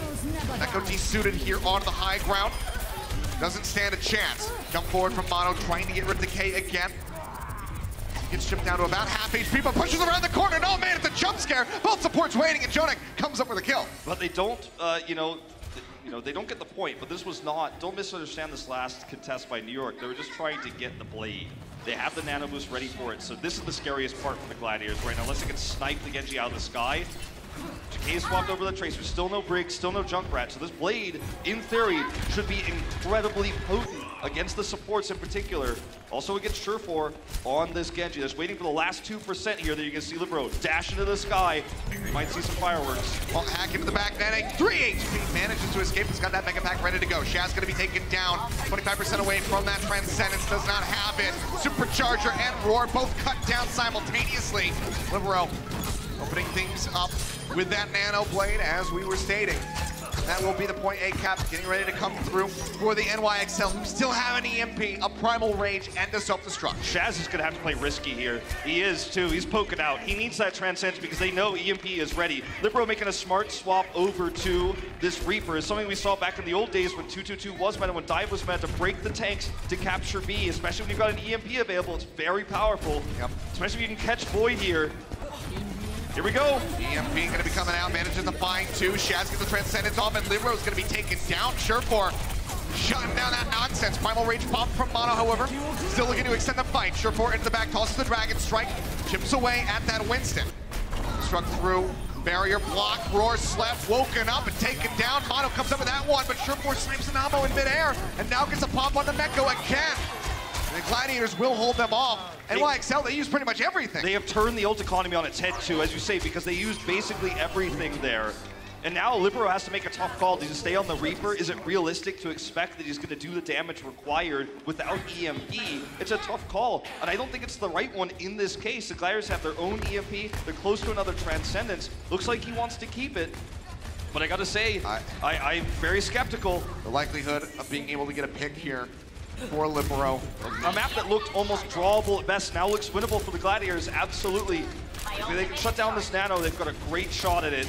Echo desuited here on the high ground. Doesn't stand a chance. Jump forward from Mono, trying to get rid of Decay again. He gets chipped down to about half HP, but pushes around the corner. And oh man, it's a jump scare. Both supports waiting, and Jonek comes up with a kill. But they don't, they don't get the point, but this was not, don't misunderstand this last contest by New York. They were just trying to get the blade. They have the nano boost ready for it, so this is the scariest part for the Gladiators right now. Unless they can snipe the Genji out of the sky. Decay swapped over the Tracer, still no Briggs, still no Junkrat, so this blade, in theory, should be incredibly potent against the supports in particular. Also against Surefor on this Genji. They're just waiting for the last 2% here that you can see Libero dash into the sky. You might see some fireworks. Well, hack into the back, Nene, 3 HP, manages to escape. He's got that Mega Pack ready to go. Shaz gonna be taken down, 25% away from that Transcendence, does not have it. Supercharger and Roar both cut down simultaneously. Libero opening things up with that Nano Blade, as we were stating. That will be the point A cap, getting ready to come through for the NYXL, who still have an EMP, a Primal Rage, and a Self-Destruct. Shaz is gonna have to play risky here. He is too, he's poking out. He needs that Transcendence because they know EMP is ready. Libero making a smart swap over to this Reaper is something we saw back in the old days when 222 was meta, when Dive was meant to break the tanks to capture B, especially when you've got an EMP available. It's very powerful, especially if you can catch Void here. Here we go. EMP gonna be coming out, manages to find 2. Shaz gets the Transcendence off, and Libero's gonna be taken down. Surefor shutting down that nonsense. Primal Rage pop from Mono, however, still looking to extend the fight. Surefor into the back, tosses the Dragon Strike, chips away at that Winston. Struck through, barrier block, Roar slept, woken up and taken down. Mono comes up with that one, but Surefor snipes an ammo in midair, and now gets a pop on the Mekko again. The Gladiators will hold them off. NYXL, they use pretty much everything. They have turned the ult economy on its head too, as you say, because they used basically everything there. And now Libero has to make a tough call. Does he stay on the Reaper? Is it realistic to expect that he's going to do the damage required without EMP? It's a tough call, and I don't think it's the right one in this case. The Gladiators have their own EMP. They're close to another Transcendence. Looks like he wants to keep it. But I got to say, I'm very skeptical. The likelihood of being able to get a pick here for Libero. A map that looked almost drawable at best now looks winnable for the Gladiators, absolutely. If they can shut down this Nano, they've got a great shot at it.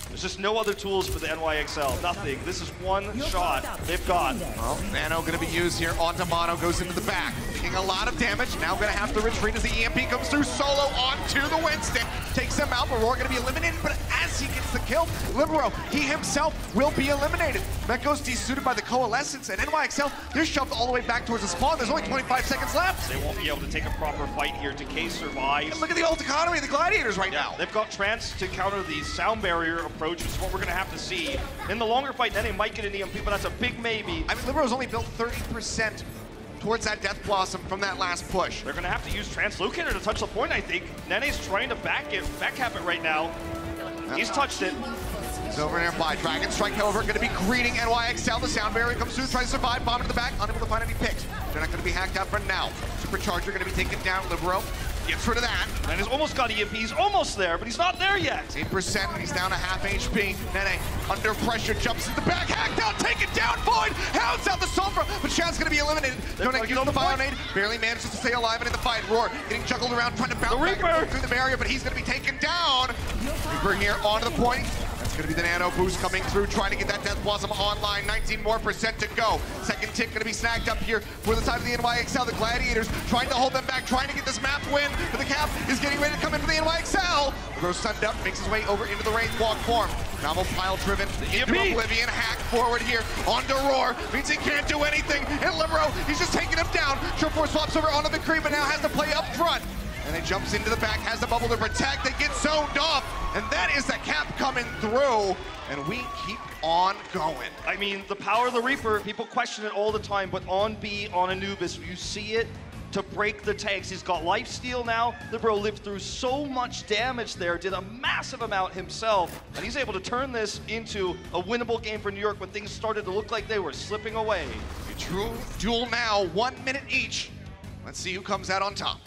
There's just no other tools for the NYXL, nothing. This is one shot they've got. Well, Nano gonna be used here onto Mono, goes into the back. Taking a lot of damage, now gonna have to retreat as the EMP comes through solo onto the Winston. Takes him out, but Roar gonna be eliminated, but as he gets the kill, Libero, he himself will be eliminated. Mekko's desuited by the Coalescence, and NYXL, they're shoved all the way back towards the spawn. There's only 25 seconds left. They won't be able to take a proper fight here. Decay survives. And look at the ult economy of the Gladiators right now. They've got Trance to counter the sound barrier approach, which is what we're gonna have to see. In the longer fight, Nene might get an EMP, but that's a big maybe. I mean, Libero's only built 30% towards that Death Blossom from that last push. They're gonna have to use Translocator to touch the point, I think. Nene's trying to back cap it right now. He's touched it. He's over nearby. Dragon Strike, however, going to be greeting NYXL. The sound barrier comes through, tries to survive, bomb into the back, unable to find any picks. They're not going to be hacked out for now. Supercharger going to be taken down. Libero gets rid of that. And he's almost got EMP. He's almost there, but he's not there yet. 8%, and he's down to half HP. Nene, under pressure, jumps in the back, hacked out, taken down, Void, hounds out the Sombra, but Shad's going to be eliminated. Jonek using the Bionade, barely manages to stay alive and in the fight. Roar getting juggled around, trying to bounce back through the barrier, but he's going to be taken down. Reaper here onto the point. That's going to be the Nano boost coming through, trying to get that Death Blossom online. 19% more to go. Second tick going to be snagged up here for the side of the NYXL. The Gladiators trying to hold them back, trying to get this map win, but the cap is getting ready to come in for the NYXL. Grows stunned up, makes his way over into the Wraith Walk form. Novel pile driven into Oblivion, hack forward here onto Roar, means he can't do anything, and Libero, he's just taking him down. Sureforce swaps over onto the creep, but now has to play up front. And he jumps into the back, has the bubble to protect, they get zoned off, and that is the cap coming through, and we keep on going. I mean, the power of the Reaper, people question it all the time, but on B, on Anubis, you see it to break the tanks. He's got lifesteal now. Libero lived through so much damage there, did a massive amount himself, and he's able to turn this into a winnable game for New York when things started to look like they were slipping away. A true duel now, 1 minute each. Let's see who comes out on top.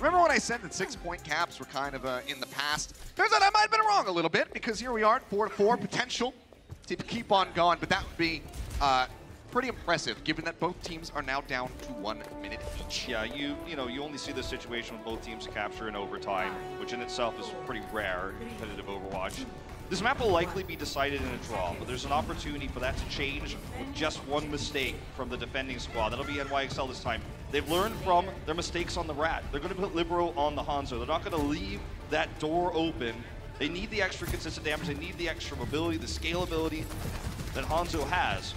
Remember when I said that 6-point caps were kind of in the past? Turns out I might have been wrong a little bit, because here we are at 4-4, potential to keep on going, but that would be pretty impressive, given that both teams are now down to 1 minute each. Yeah, you only see this situation when both teams capture in overtime, which in itself is pretty rare in competitive Overwatch. This map will likely be decided in a draw, but there's an opportunity for that to change with just one mistake from the defending squad. That'll be NYXL this time. They've learned from their mistakes on the Rat. They're going to put Libero on the Hanzo. They're not going to leave that door open. They need the extra consistent damage. They need the extra mobility, the scalability that Hanzo has.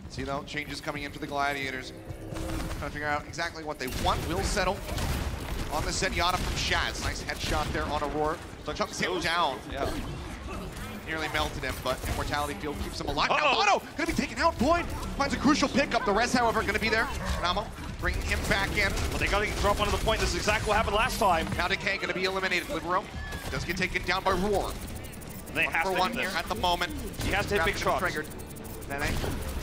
See, though, changes coming in for the Gladiators. Trying to figure out exactly what they want. Will settle on the Zenyatta from Shaz. Nice headshot there on Aurora. Chunks him down. Yeah. Nearly melted him, but Immortality Field keeps him alive. Now Bono gonna be taken out. Boyd finds a crucial pickup. The rest, however, gonna be there. Namo bringing him back in. But they gotta drop onto the point. This is exactly what happened last time. Now Decay gonna be eliminated. Libero does get taken down by Roar. They have to one do this. here at the moment. He has to hit big shots. Triggered. Then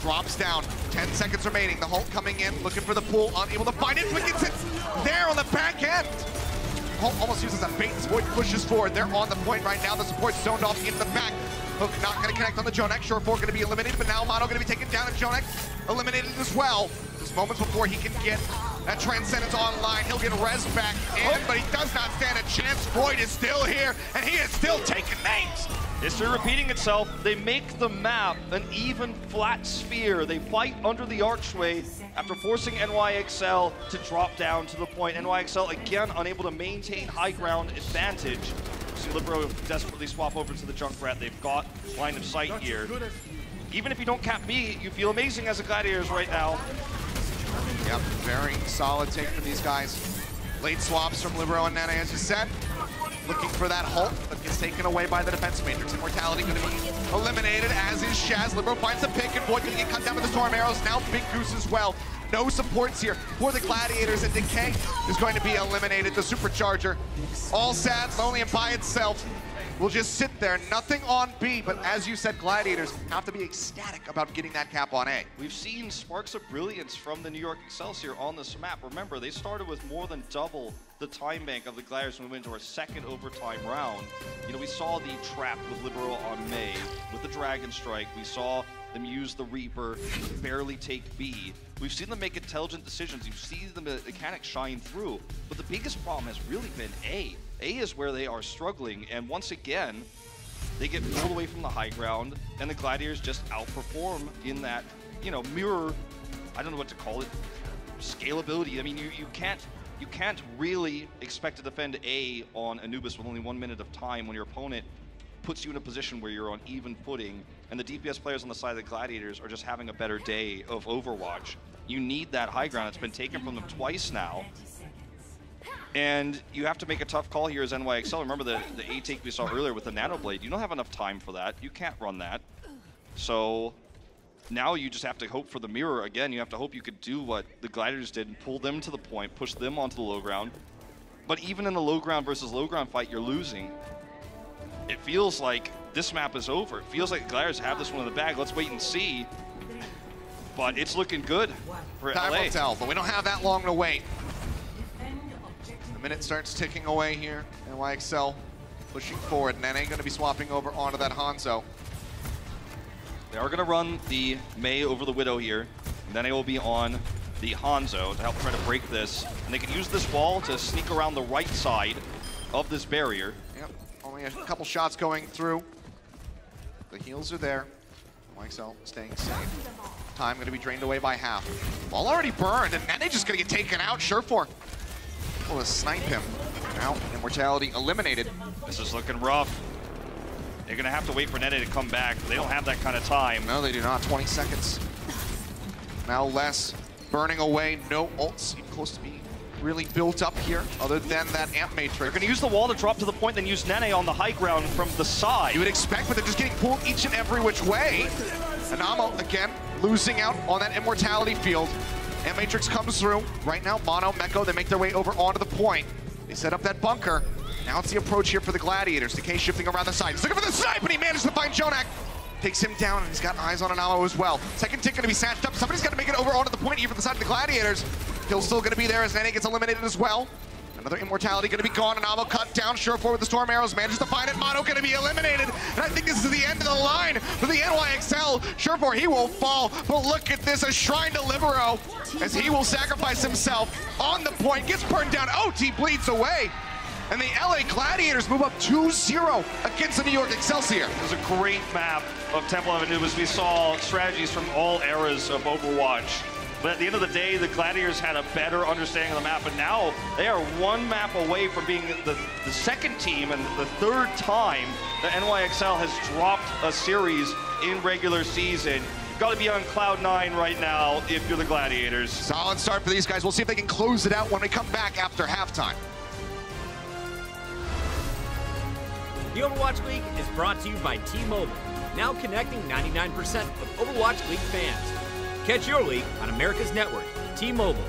drops down. 10 seconds remaining. The Hulk coming in, looking for the pool, unable to find it. Wickets it there on the back end. Hulk almost uses a bait. Void pushes forward. They're on the point right now. The support's zoned off into the back. Hook not going to connect on the Jonek. Shore 4 going to be eliminated, but now Mono going to be taken down, and Jonek eliminated as well. Just moments before he can get that Transcendence online. He'll get res back in, but he does not stand a chance. Void is still here, and he is still taking names. History repeating itself. They make the map an even flat sphere. They fight under the archway after forcing NYXL to drop down to the point. NYXL again unable to maintain high ground advantage. See Libero desperately swap over to the Junkrat. They've got line of sight here. Even if you don't cap B, you feel amazing as a Gladiators right now. Yep, very solid take from these guys. Late swaps from Libero and Nene, as you said. Looking for that Hulk, but gets taken away by the defense matrix. Immortality going to be eliminated, as is Shaz. Libero finds the pick, and Void going to get cut down with the Storm Arrows. Now Big Goose as well. No supports here for the Gladiators, and Decay is going to be eliminated. The Supercharger, all sad, lonely, and by itself, will just sit there. Nothing on B, but as you said, Gladiators have to be ecstatic about getting that cap on A. We've seen sparks of brilliance from the New York Excelsior on this map. Remember, they started with more than double the time bank of the Gladiators when we went into our second overtime round. You know, we saw the trap with Libero on May, with the Dragon Strike. We saw them use the Reaper, barely take B. We've seen them make intelligent decisions. You've seen the mechanics shine through. But the biggest problem has really been A. A is where they are struggling, and once again, they get pulled away from the high ground, and the Gladiators just outperform in that, you know, mirror, I don't know what to call it, scalability. I mean, you can't really expect to defend A on Anubis with only 1 minute of time when your opponent puts you in a position where you're on even footing, and the DPS players on the side of the Gladiators are just having a better day of Overwatch. You need that high ground. It's been taken from them twice now. And you have to make a tough call here as NYXL. Remember the A take we saw earlier with the Nanoblade. You don't have enough time for that. You can't run that. So now you just have to hope for the mirror again. You have to hope you could do what the Gladiators did and pull them to the point, push them onto the low ground. But even in the low ground versus low ground fight, you're losing. It feels like this map is over. It feels like the Gladiators have this one in the bag. Let's wait and see. But it's looking good for Time LA. will tell, but we don't have that long to wait. The minute starts ticking away here. NYXL pushing forward. Nene going to be swapping over onto that Hanzo. They are going to run the Mei over the Widow here. And then they will be on the Hanzo to help try to break this. And they can use this wall to sneak around the right side of this barrier. Yep, only a couple shots going through. The heals are there. YXL staying safe. Time going to be drained away by half. Ball already burned, and Nene just going to get taken out. Surefour will snipe him. Now, Immortality eliminated. This is looking rough. They're going to have to wait for Nene to come back. They don't have that kind of time. No, they do not. 20 seconds. Now less. Burning away. No ults seem close to being really built up here, other than that amp matrix. They're going to use the wall to drop to the point, then use Nene on the high ground from the side. You would expect, but they're just getting pulled each and every which way. Anamo, again, losing out on that Immortality field. Amp matrix comes through. Right now, Mono, Meko, they make their way over onto the point. They set up that bunker. Now it's the approach here for the Gladiators. Decay shifting around the side. He's looking for the side, but he managed to find Jonak. Takes him down, and he's got eyes on Anamo as well. Second tick gonna be snatched up. Somebody's got to make it over onto the point here for the side of the Gladiators. Kill's still gonna be there as Nene gets eliminated as well. Another Immortality gonna be gone. Anamo cut down. Surefour with the Storm Arrows manages to find it. Mono gonna be eliminated. And I think this is the end of the line for the NYXL. Surefour, he will fall. But look at this, a Shrine to Libero as he will sacrifice himself on the point. Gets burned down. OT bleeds away. And the LA Gladiators move up 2-0 against the New York Excelsior. It was a great map of Temple of Anubis. We saw strategies from all eras of Overwatch. But at the end of the day, the Gladiators had a better understanding of the map, and now they are one map away from being the second team and the third time that NYXL has dropped a series in regular season. You've got to be on cloud 9 right now if you're the Gladiators. Solid start for these guys. We'll see if they can close it out when we come back after halftime. The Overwatch League is brought to you by T-Mobile, now connecting 99% of Overwatch League fans. Catch your league on America's network, T-Mobile.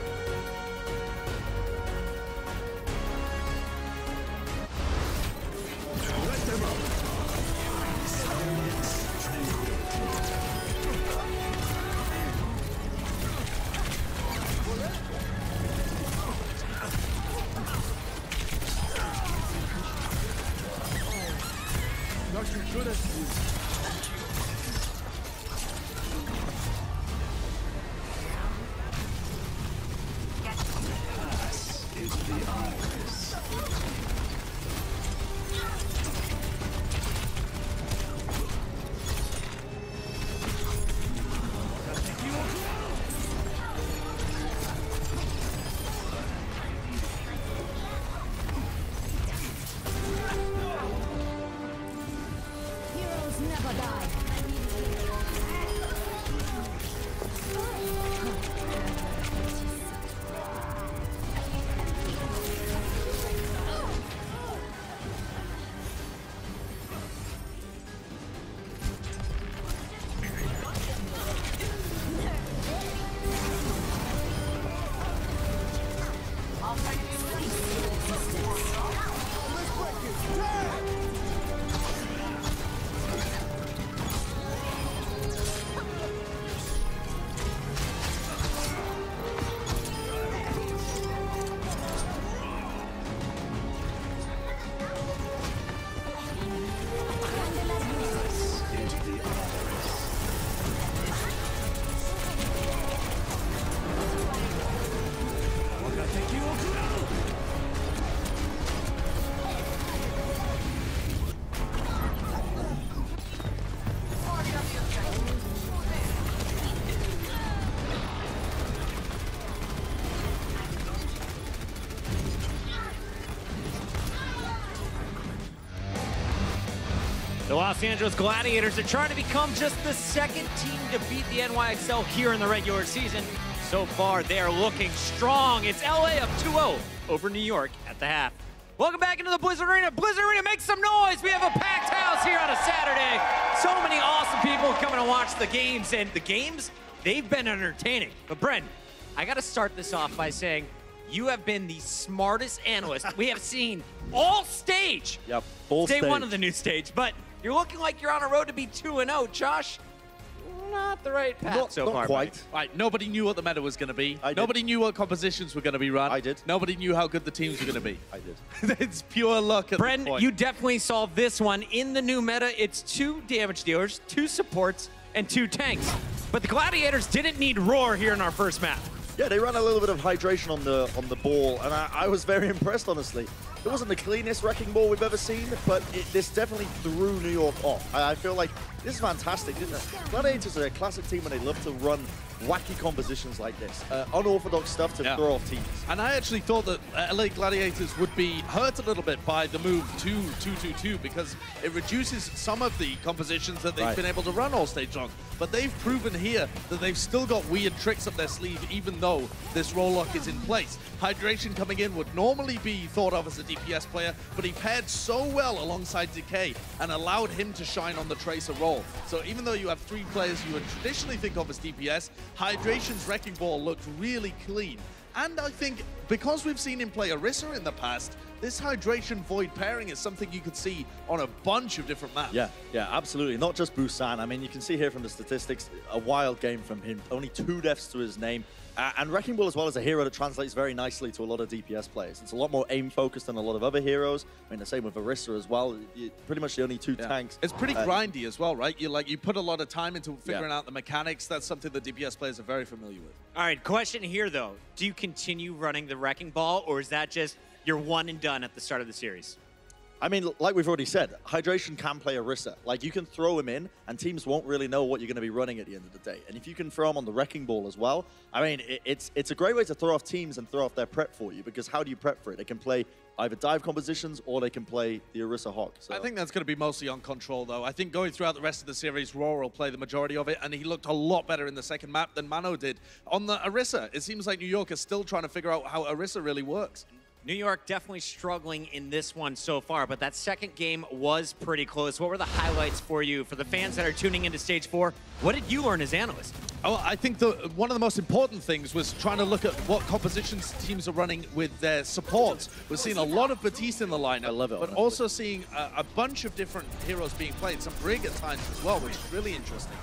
The Los Angeles Gladiators are trying to become just the second team to beat the NYXL here in the regular season. So far, they're looking strong. It's LA up 2-0 over New York at the half. Welcome back into the Blizzard Arena. Blizzard Arena, make some noise. We have a packed house here on a Saturday. So many awesome people coming to watch the games. And the games, they've been entertaining. But Brent, I got to start this off by saying you have been the smartest analyst we have seen all stage. Yep, full stage. Day one of the new stage. But you're looking like you're on a road to be 2-0. Josh, not the right path so far. Not quite. Right, nobody knew what the meta was going to be. Nobody knew what compositions were going to be run. I did. Nobody knew how good the teams were going to be. I did. It's pure luck at Bren, this point. you definitely saw this one. In the new meta, it's 2 damage dealers, 2 supports, and 2 tanks. But the Gladiators didn't need Roar here in our first map. Yeah, they ran a little bit of hydration on the ball, and I was very impressed, honestly. it wasn't the cleanest wrecking ball we've ever seen, but this definitely threw New York off. I feel like this is fantastic, isn't it? Gladiators are a classic team and they love to run wacky compositions like this. Unorthodox stuff to throw off teams. And I actually thought that LA Gladiators would be hurt a little bit by the move to 2-2-2 because it reduces some of the compositions that they've been able to run all stage long. But they've proven here that they've still got weird tricks up their sleeve even though this roll lock is in place. Hydration coming in would normally be thought of as a DPS player, but he paired so well alongside Decay and allowed him to shine on the Tracer role. So even though you have 3 players you would traditionally think of as DPS, Hydration's Wrecking Ball looked really clean. And I think because we've seen him play Orisa in the past, this Hydration Void pairing is something you could see on a bunch of different maps. Yeah, absolutely. Not just Busan. I mean, you can see here from the statistics, a wild game from him. Only 2 deaths to his name. And Wrecking Ball as well as a hero that translates very nicely to a lot of DPS players. It's a lot more aim-focused than a lot of other heroes. I mean, the same with Orisa as well. Pretty much the only 2 tanks. It's pretty grindy as well, right? You put a lot of time into figuring out the mechanics. That's something that DPS players are very familiar with. All right, question here, though. Do you continue running the Wrecking Ball, or is that just your one and done at the start of the series? I mean, like we've already said, Hydration can play Orisa. Like, you can throw him in, and teams won't really know what you're going to be running at the end of the day. And if you can throw him on the Wrecking Ball as well, I mean, it's a great way to throw off teams and throw off their prep for you, because how do you prep for it? They can play either dive compositions or they can play the Orisa Hawk. So. I think that's going to be mostly on control, though. I think going throughout the rest of the series, Roar will play the majority of it, and he looked a lot better in the second map than Mano did. On the Orisa, it seems like New York is still trying to figure out how Orisa really works. New York definitely struggling in this one so far, but that second game was pretty close. What were the highlights for you? For the fans that are tuning into Stage 4, what did you learn as analyst? Oh, I think one of the most important things was trying to look at what compositions teams are running with their supports. We're seeing a lot of Batiste in the lineup, I love it, but also seeing a bunch of different heroes being played, some Brig at times as well, which is really interesting.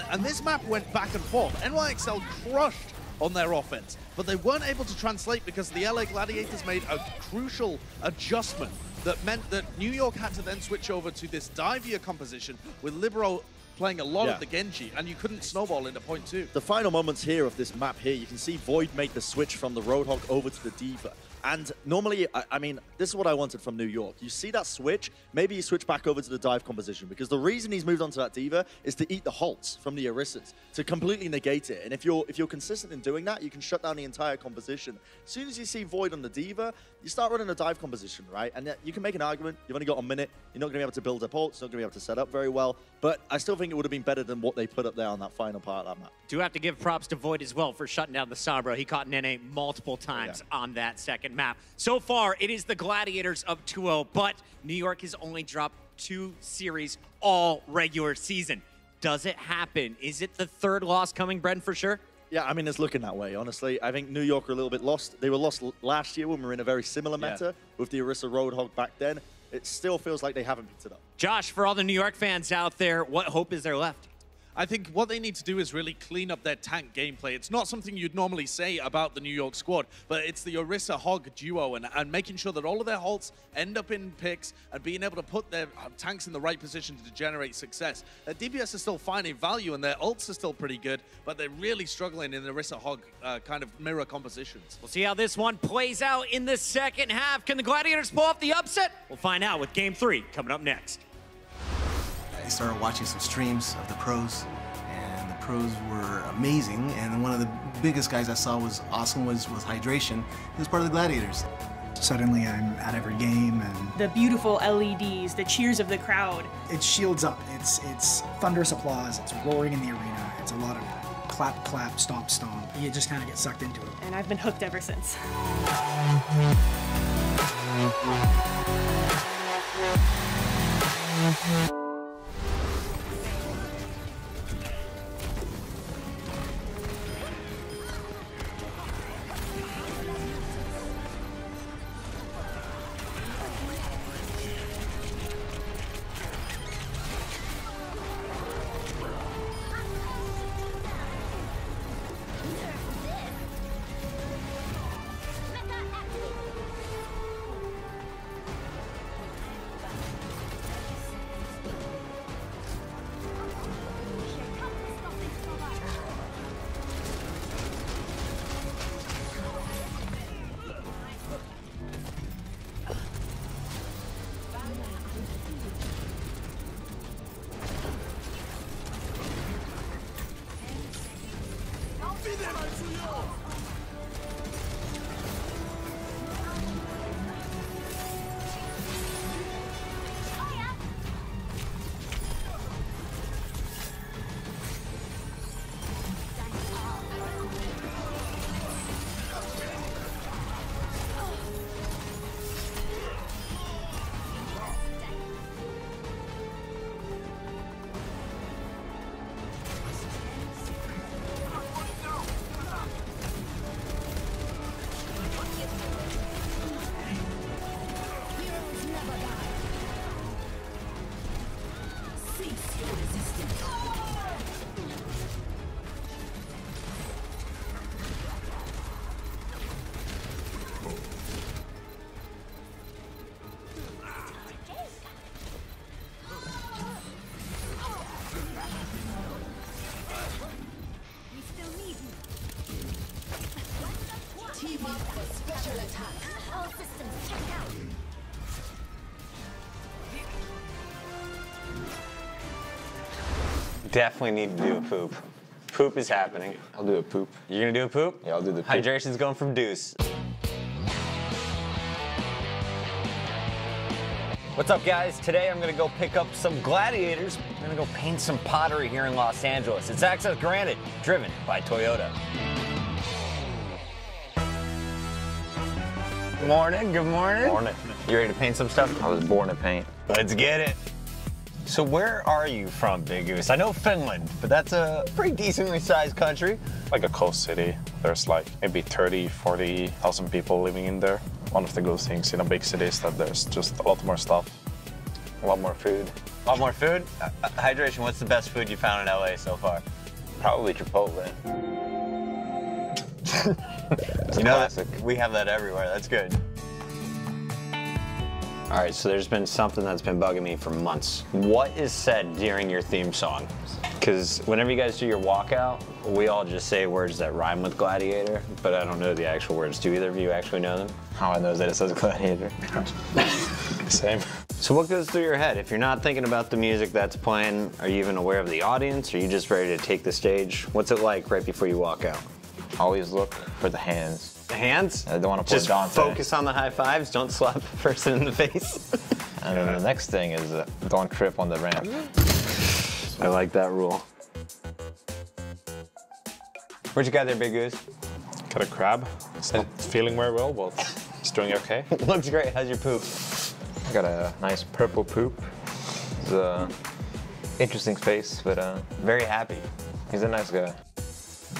And this map went back and forth. NYXL crushed on their offense, but they weren't able to translate because the LA Gladiators made a crucial adjustment that meant that New York had to then switch over to this divier composition with Libero playing a lot of the Genji, and you couldn't snowball into point 2. The final moments here of this map here, you can see Void make the switch from the Roadhog over to the Diva. And normally, I mean, this is what I wanted from New York. You see that switch, maybe you switch back over to the dive composition, because the reason he's moved on to that Diva is to eat the halts from the Orisas, to completely negate it. And if you're consistent in doing that, you can shut down the entire composition. As soon as you see Void on the Diva, you start running a dive composition, right? And you can make an argument. You've only got a minute. You're not going to be able to build up ults. You're not going to be able to set up very well. But I still think it would have been better than what they put up there on that final part of that map. Do have to give props to Void as well for shutting down the Sombra. He caught Nene multiple times on that second map. So far, it is the Gladiators up 2-0, but New York has only dropped 2 series all regular season. Does it happen? Is it the 3rd loss coming, Bren, for sure? Yeah, I mean, it's looking that way, honestly. I think New York are a little bit lost. They were lost last year when we were in a very similar meta with the Orisa Roadhog back then. It still feels like they haven't picked it up. Josh, for all the New York fans out there, what hope is there left? I think what they need to do is really clean up their tank gameplay. It's not something you'd normally say about the New York squad, but it's the Orisa Hog duo and making sure that all of their halts end up in picks and being able to put their tanks in the right position to generate success. Their DPS is still finding value and their ults are still pretty good, but they're really struggling in the Orisa Hog kind of mirror compositions. We'll see how this one plays out in the second half. Can the Gladiators pull off the upset? We'll find out with Game 3 coming up next. I started watching some streams of the pros, and the pros were amazing. And one of the biggest guys I saw was awesome was Hydration. He was part of the Gladiators. Suddenly I'm at every game, and the beautiful LEDs, the cheers of the crowd. It shields up. It's thunderous applause. It's roaring in the arena. It's a lot of clap, clap, stomp, stomp. You just kind of get sucked into it. And I've been hooked ever since. Definitely need to do a poop. Poop is happening. I'll do a poop. You're gonna do a poop? Yeah, I'll do the poop. Hydration's going from Deuce. What's up, guys? Today I'm gonna go pick up some Gladiators. I'm gonna go paint some pottery here in Los Angeles. It's access granted, driven by Toyota. Good morning, good morning. Morning. You ready to paint some stuff? I was born to paint. Let's get it. So where are you from, Big Goose? I know Finland, but that's a pretty decently sized country. Like a coast city. There's like maybe 30, 40,000 people living in there. One of the good things in a big city is that there's just a lot more stuff. A lot more food. A lot more food? Hydration, what's the best food you found in LA so far? Probably Chipotle. You know, we have that everywhere. That's good. All right, so there's been something that's been bugging me for months. What is said during your theme song? Because whenever you guys do your walkout, we all just say words that rhyme with Gladiator, but I don't know the actual words. Do either of you actually know them? How I know that it says Gladiator? Same. So what goes through your head? If you're not thinking about the music that's playing, are you even aware of the audience? Are you just ready to take the stage? What's it like right before you walk out? Always look for the hands. The hands? I don't want to pull just Dante. Focus on the high fives. Don't slap the person in the face. And then the next thing is don't trip on the ramp. I like that rule. What you got there, Big Goose? Got a crab. It's not feeling very well, but it's doing okay. Looks great. How's your poop? I got a nice purple poop. It's an interesting face, but very happy. He's a nice guy.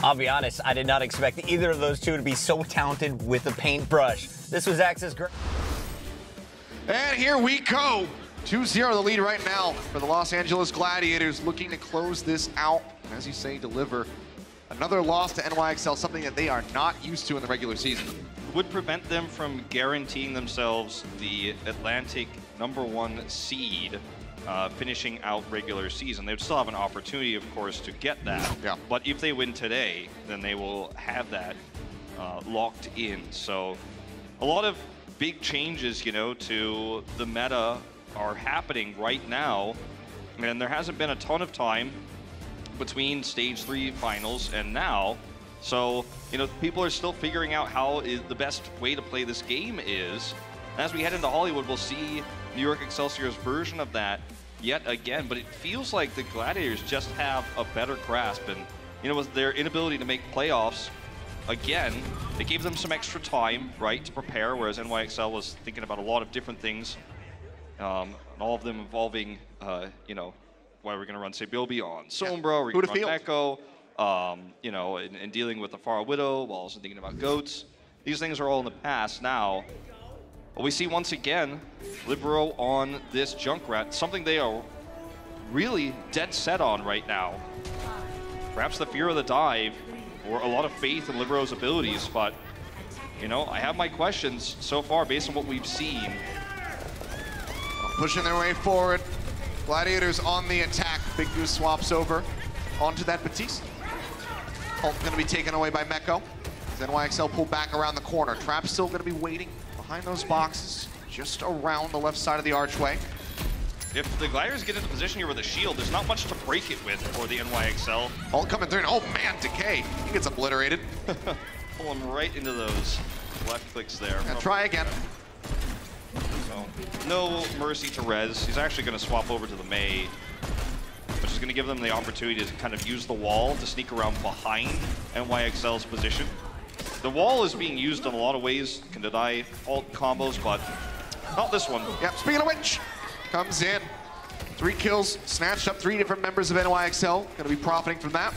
I'll be honest, I did not expect either of those two to be so talented with a paintbrush. This was Access. And here we go. 2-0 the lead right now for the Los Angeles Gladiators, looking to close this out. And as you say, deliver another loss to NYXL, something that they are not used to in the regular season. Would prevent them from guaranteeing themselves the Atlantic #1 seed, finishing out regular season. They would still have an opportunity, of course, to get that. Yeah. But if they win today, then they will have that locked in. So a lot of big changes, you know, to the meta are happening right now. And there hasn't been a ton of time between Stage 3 finals and now. So, you know, people are still figuring out how the best way to play this game is. And as we head into Hollywood, we'll see New York Excelsior's version of that yet again, but it feels like the Gladiators just have a better grasp, and you know, with their inability to make playoffs again, it gave them some extra time, right, to prepare, whereas NYXL was thinking about a lot of different things, and all of them involving, you know, why we're going to run Sabil Beyond Sombra, we're going to run Echo, you know, and dealing with the Far Widow, while also thinking about Goats. These things are all in the past now. But we see once again Libero on this Junkrat, something they are really dead set on right now. Perhaps the fear of the dive or a lot of faith in Libero's abilities, but you know, I have my questions so far based on what we've seen. Pushing their way forward. Gladiators on the attack. Big Goose swaps over onto that Batiste. Ult going to be taken away by Meko. NYXL pull back around the corner. Trap's still going to be waiting behind those boxes, just around the left side of the archway. If the Gladiators get into position here with a shield, there's not much to break it with for the NYXL. Ult coming through, and oh man, Decay, he gets obliterated. Pull him right into those left clicks there. And try again. So, no mercy to Rez. He's actually going to swap over to the Mei, which is going to give them the opportunity to kind of use the wall to sneak around behind NYXL's position. The wall is being used in a lot of ways, can deny ult combos, but not this one. Yep, speaking of which, comes in. 3 kills, snatched up 3 different members of NYXL. Gonna be profiting from that.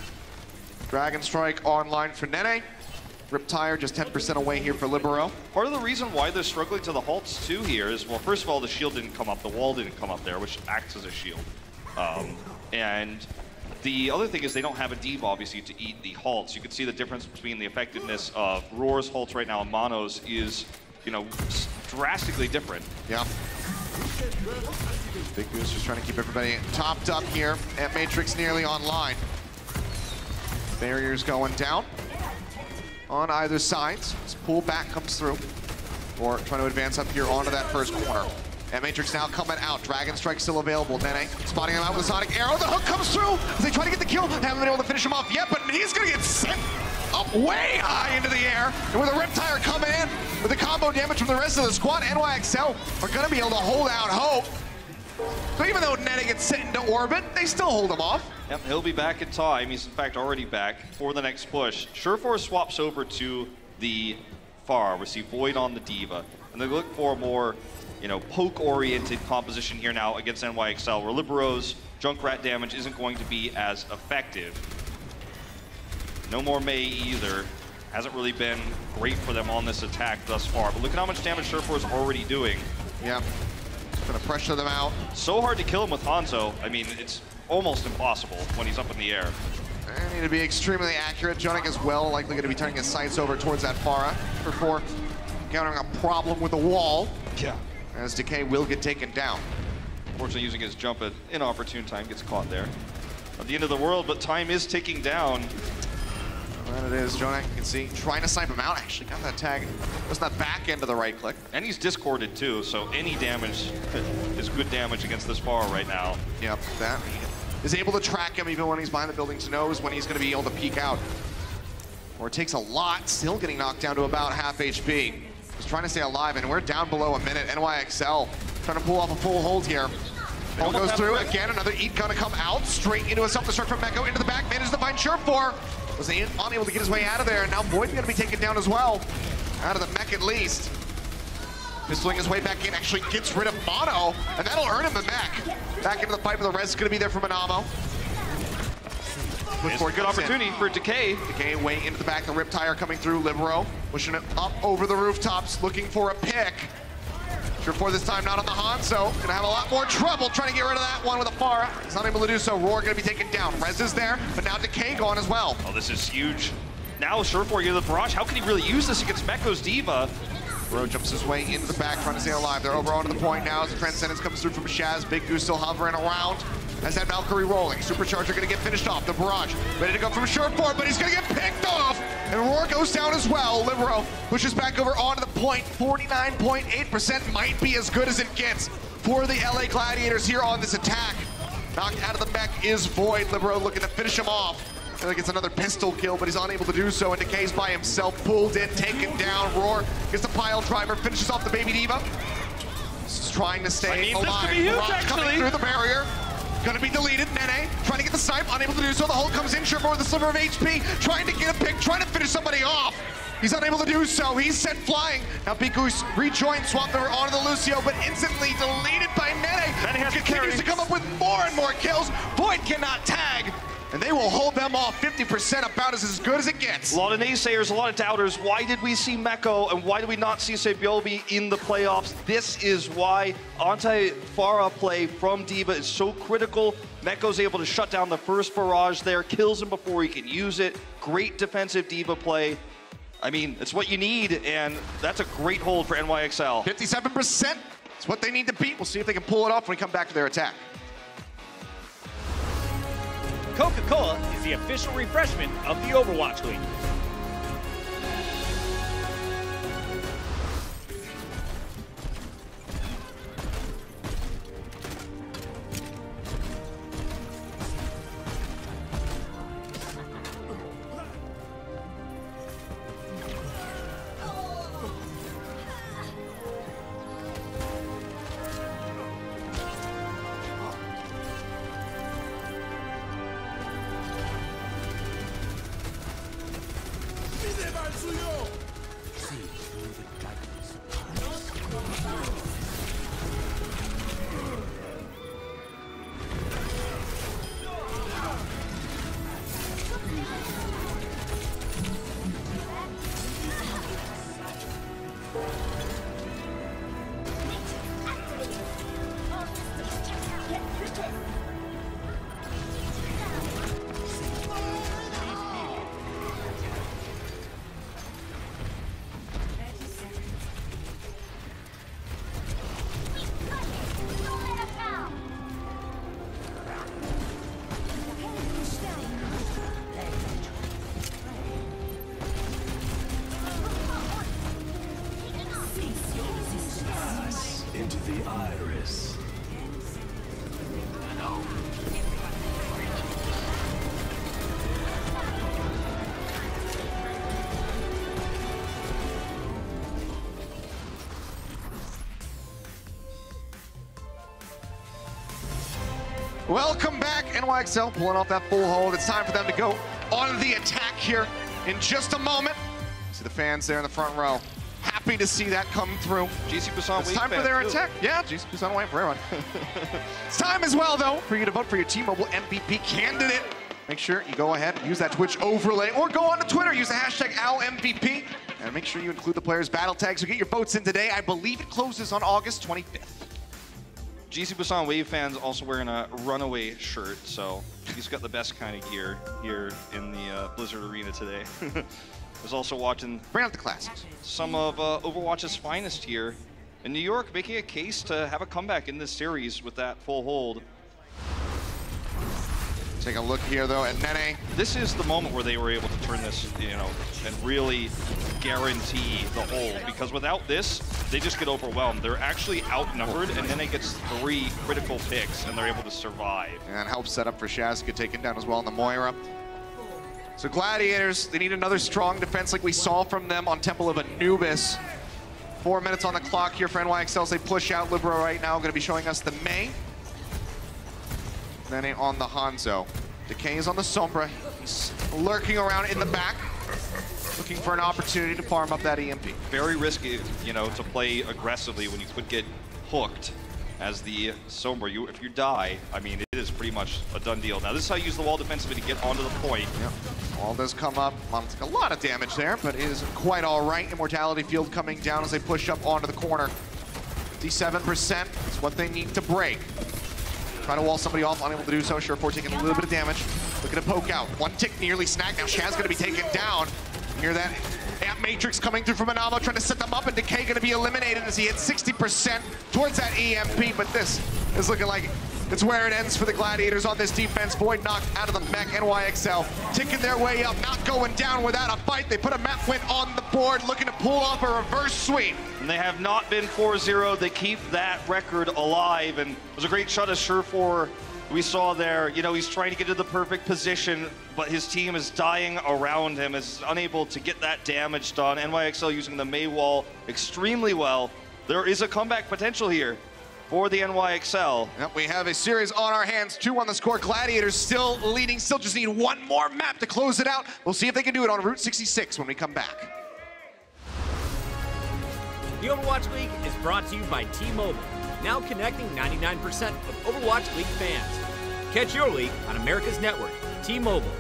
Dragon Strike online for Nene. Riptire just 10% away here for Libero. Part of the reason why they're struggling to the halts too here is, well, first of all, the shield didn't come up, the wall didn't come up there, which acts as a shield. And the other thing is they don't have a Diva, obviously, to eat the halts. You can see the difference between the effectiveness of Roar's halts right now and Mono's is, you know, drastically different. Yeah. Big Goose just trying to keep everybody topped up here. Amp Matrix nearly online. Barriers going down on either side. This pull back comes through. Or trying to advance up here onto that first corner. And Matrix now coming out. Dragon Strike still available. Nene spotting him out with a Sonic Arrow. The hook comes through as they try to get the kill. Haven't been able to finish him off yet, but he's going to get sent up way high into the air. And with a Riptire coming in, with the combo damage from the rest of the squad, NYXL are going to be able to hold out hope. So even though Nene gets sent into orbit, they still hold him off. Yep, he'll be back in time. He's in fact already back for the next push. Sureforce swaps over to the Pharah. We see Void on the Diva. And they look for a more, you know, poke-oriented composition here now against NYXL, where Libero's Junkrat damage isn't going to be as effective. No more Mei either. Hasn't really been great for them on this attack thus far. But look at how much damage Sureforce is already doing. Yeah. Gonna pressure them out. So hard to kill him with Hanzo. I mean, it's almost impossible when he's up in the air. They need to be extremely accurate. Jonik as well, likely going to be turning his sights over towards that Pharah before encountering a problem with the wall. Yeah. As Decay will get taken down. Unfortunately, using his jump at inopportune time, gets caught there. At the end of the world, but time is ticking down. And it is. Jonik, you can see, trying to snipe him out. Actually got that tag. Was that back end of the right click. And he's discorded too, so any damage is good damage against this Pharah right now. Yep, that is able to track him even when he's behind the buildings, knows when he's going to be able to peek out. Or it takes a lot, still getting knocked down to about half HP. Just trying to stay alive, and we're down below a minute. NYXL trying to pull off a full hold here. Hold goes through, again, another Eat gonna come out, straight into a self-destruct from Meko, into the back, manages to find Surefor. Was unable to get his way out of there, and now Void's gonna be taken down as well. Out of the mech at least. Pistoling his way back in, actually gets rid of Mono, and that'll earn him the mech. Back into the fight, but the res is gonna be there for Manamo. It's a good opportunity for Decay. Decay way into the back, the Riptire coming through, Libero pushing it up over the rooftops, looking for a pick. Surefor this time not on the Hanzo, gonna have a lot more trouble trying to get rid of that one with a Pharah. He's not able to do so, Roar gonna be taken down. Rez is there, but now Decay gone as well. Oh, this is huge. Now Surefor into the barrage. How can he really use this against Meko's Diva? Bro jumps his way into the back, trying to stay alive. They're over onto the point now as the Transcendence comes through from Shaz. Big Goose still hovering around. As that Valkyrie rolling. Supercharger gonna get finished off. The barrage ready to go from Surefor, but he's gonna get picked off. And Roar goes down as well. Libero pushes back over onto the point. 49.8% might be as good as it gets for the LA Gladiators here on this attack. Knocked out of the mech is Void. Libero looking to finish him off. I think it's another pistol kill, but he's unable to do so. And Decay's by himself, pulled in, taken down. Roar gets the pile driver, finishes off the Baby Diva. Just trying to stay alive. This could be huge, Barrage coming through the barrier. Gonna be deleted. Nene trying to get the snipe, unable to do so. The hold comes in. Surefor with a sliver of HP, trying to get a pick, trying to finish somebody off. He's unable to do so. He's sent flying. Now Big Goose rejoined, swapped over onto the Lucio, but instantly deleted by Nene. Nene continues to come up with more and more kills. Void cannot tag. And they will hold them off 50%, about as good as it gets. A lot of naysayers, a lot of doubters. Why did we see Meko and why did we not see Sebiobi in the playoffs? This is why anti-Pharah play from Diva is so critical. Meko's able to shut down the first barrage there, kills him before he can use it. Great defensive Diva play. I mean, it's what you need, and that's a great hold for NYXL. 57%, it's what they need to beat. We'll see if they can pull it off when we come back to their attack. Coca-Cola is the official refreshment of the Overwatch League. Welcome back, NYXL pulling off that full hold. It's time for them to go on the attack here in just a moment. See the fans there in the front row. Happy to see that come through. GC Busan It's time for their attack. Yeah, GC Busan waiting for everyone. It's time as well, though, for you to vote for your T-Mobile MVP candidate. Make sure you go ahead and use that Twitch overlay, or go on to Twitter, use the hashtag OurMVP, and make sure you include the players' battle tags. So get your votes in today. I believe it closes on August 25th. GC Busan Wave fans also wearing a Runaway shirt, so he's got the best kind of gear here in the Blizzard Arena today. Was also watching bring out the classics. Some of Overwatch's finest here in New York, making a case to have a comeback in this series with that full hold. Take a look here though at Nene. This is the moment where they were able to turn this, you know, and really guarantee the hold, because without this, they just get overwhelmed. They're actually outnumbered, and Nene gets 3 critical picks, and they're able to survive. And helps set up for Shaz to get taken down as well in the Moira. So Gladiators, they need another strong defense like we saw from them on Temple of Anubis. 4 minutes on the clock here for NYXL as they push out. Libero right now going to be showing us the Mei. Nene on the Hanzo. Decay is on the Sombra. He's lurking around in the back, looking for an opportunity to farm up that EMP. Very risky, you know, to play aggressively when you could get hooked as the Sombra. If you die, I mean, it is pretty much a done deal. Now, this is how you use the wall defensively to get onto the point. Yep. Wall does come up. Mon's got a lot of damage there, but it is quite all right. Immortality field coming down as they push up onto the corner. 57% is what they need to break. Try to wall somebody off, unable to do so. Surefour taking a little bit of damage. Looking to poke out. One tick nearly snagged. Now Shaz going to be taken down. You hear that Amp Matrix coming through from Anamo, trying to set them up, and Decay going to be eliminated as he hits 60% towards that EMP. But this is looking like it's where it ends for the Gladiators on this defense. Void knocked out of the mech. NYXL ticking their way up, not going down without a fight. They put a map win on the board, looking to pull off a reverse sweep. And they have not been 4-0. They keep that record alive. And it was a great shot of Surefour we saw there. You know, he's trying to get to the perfect position, but his team is dying around him, is unable to get that damage done. NYXL using the Mei wall extremely well. There is a comeback potential here for the NYXL. Yep, we have a series on our hands, 2 on the score. Gladiators still leading, still just need 1 more map to close it out. We'll see if they can do it on Route 66 when we come back. The Overwatch League is brought to you by T-Mobile, now connecting 99% of Overwatch League fans. Catch your league on America's network, T-Mobile.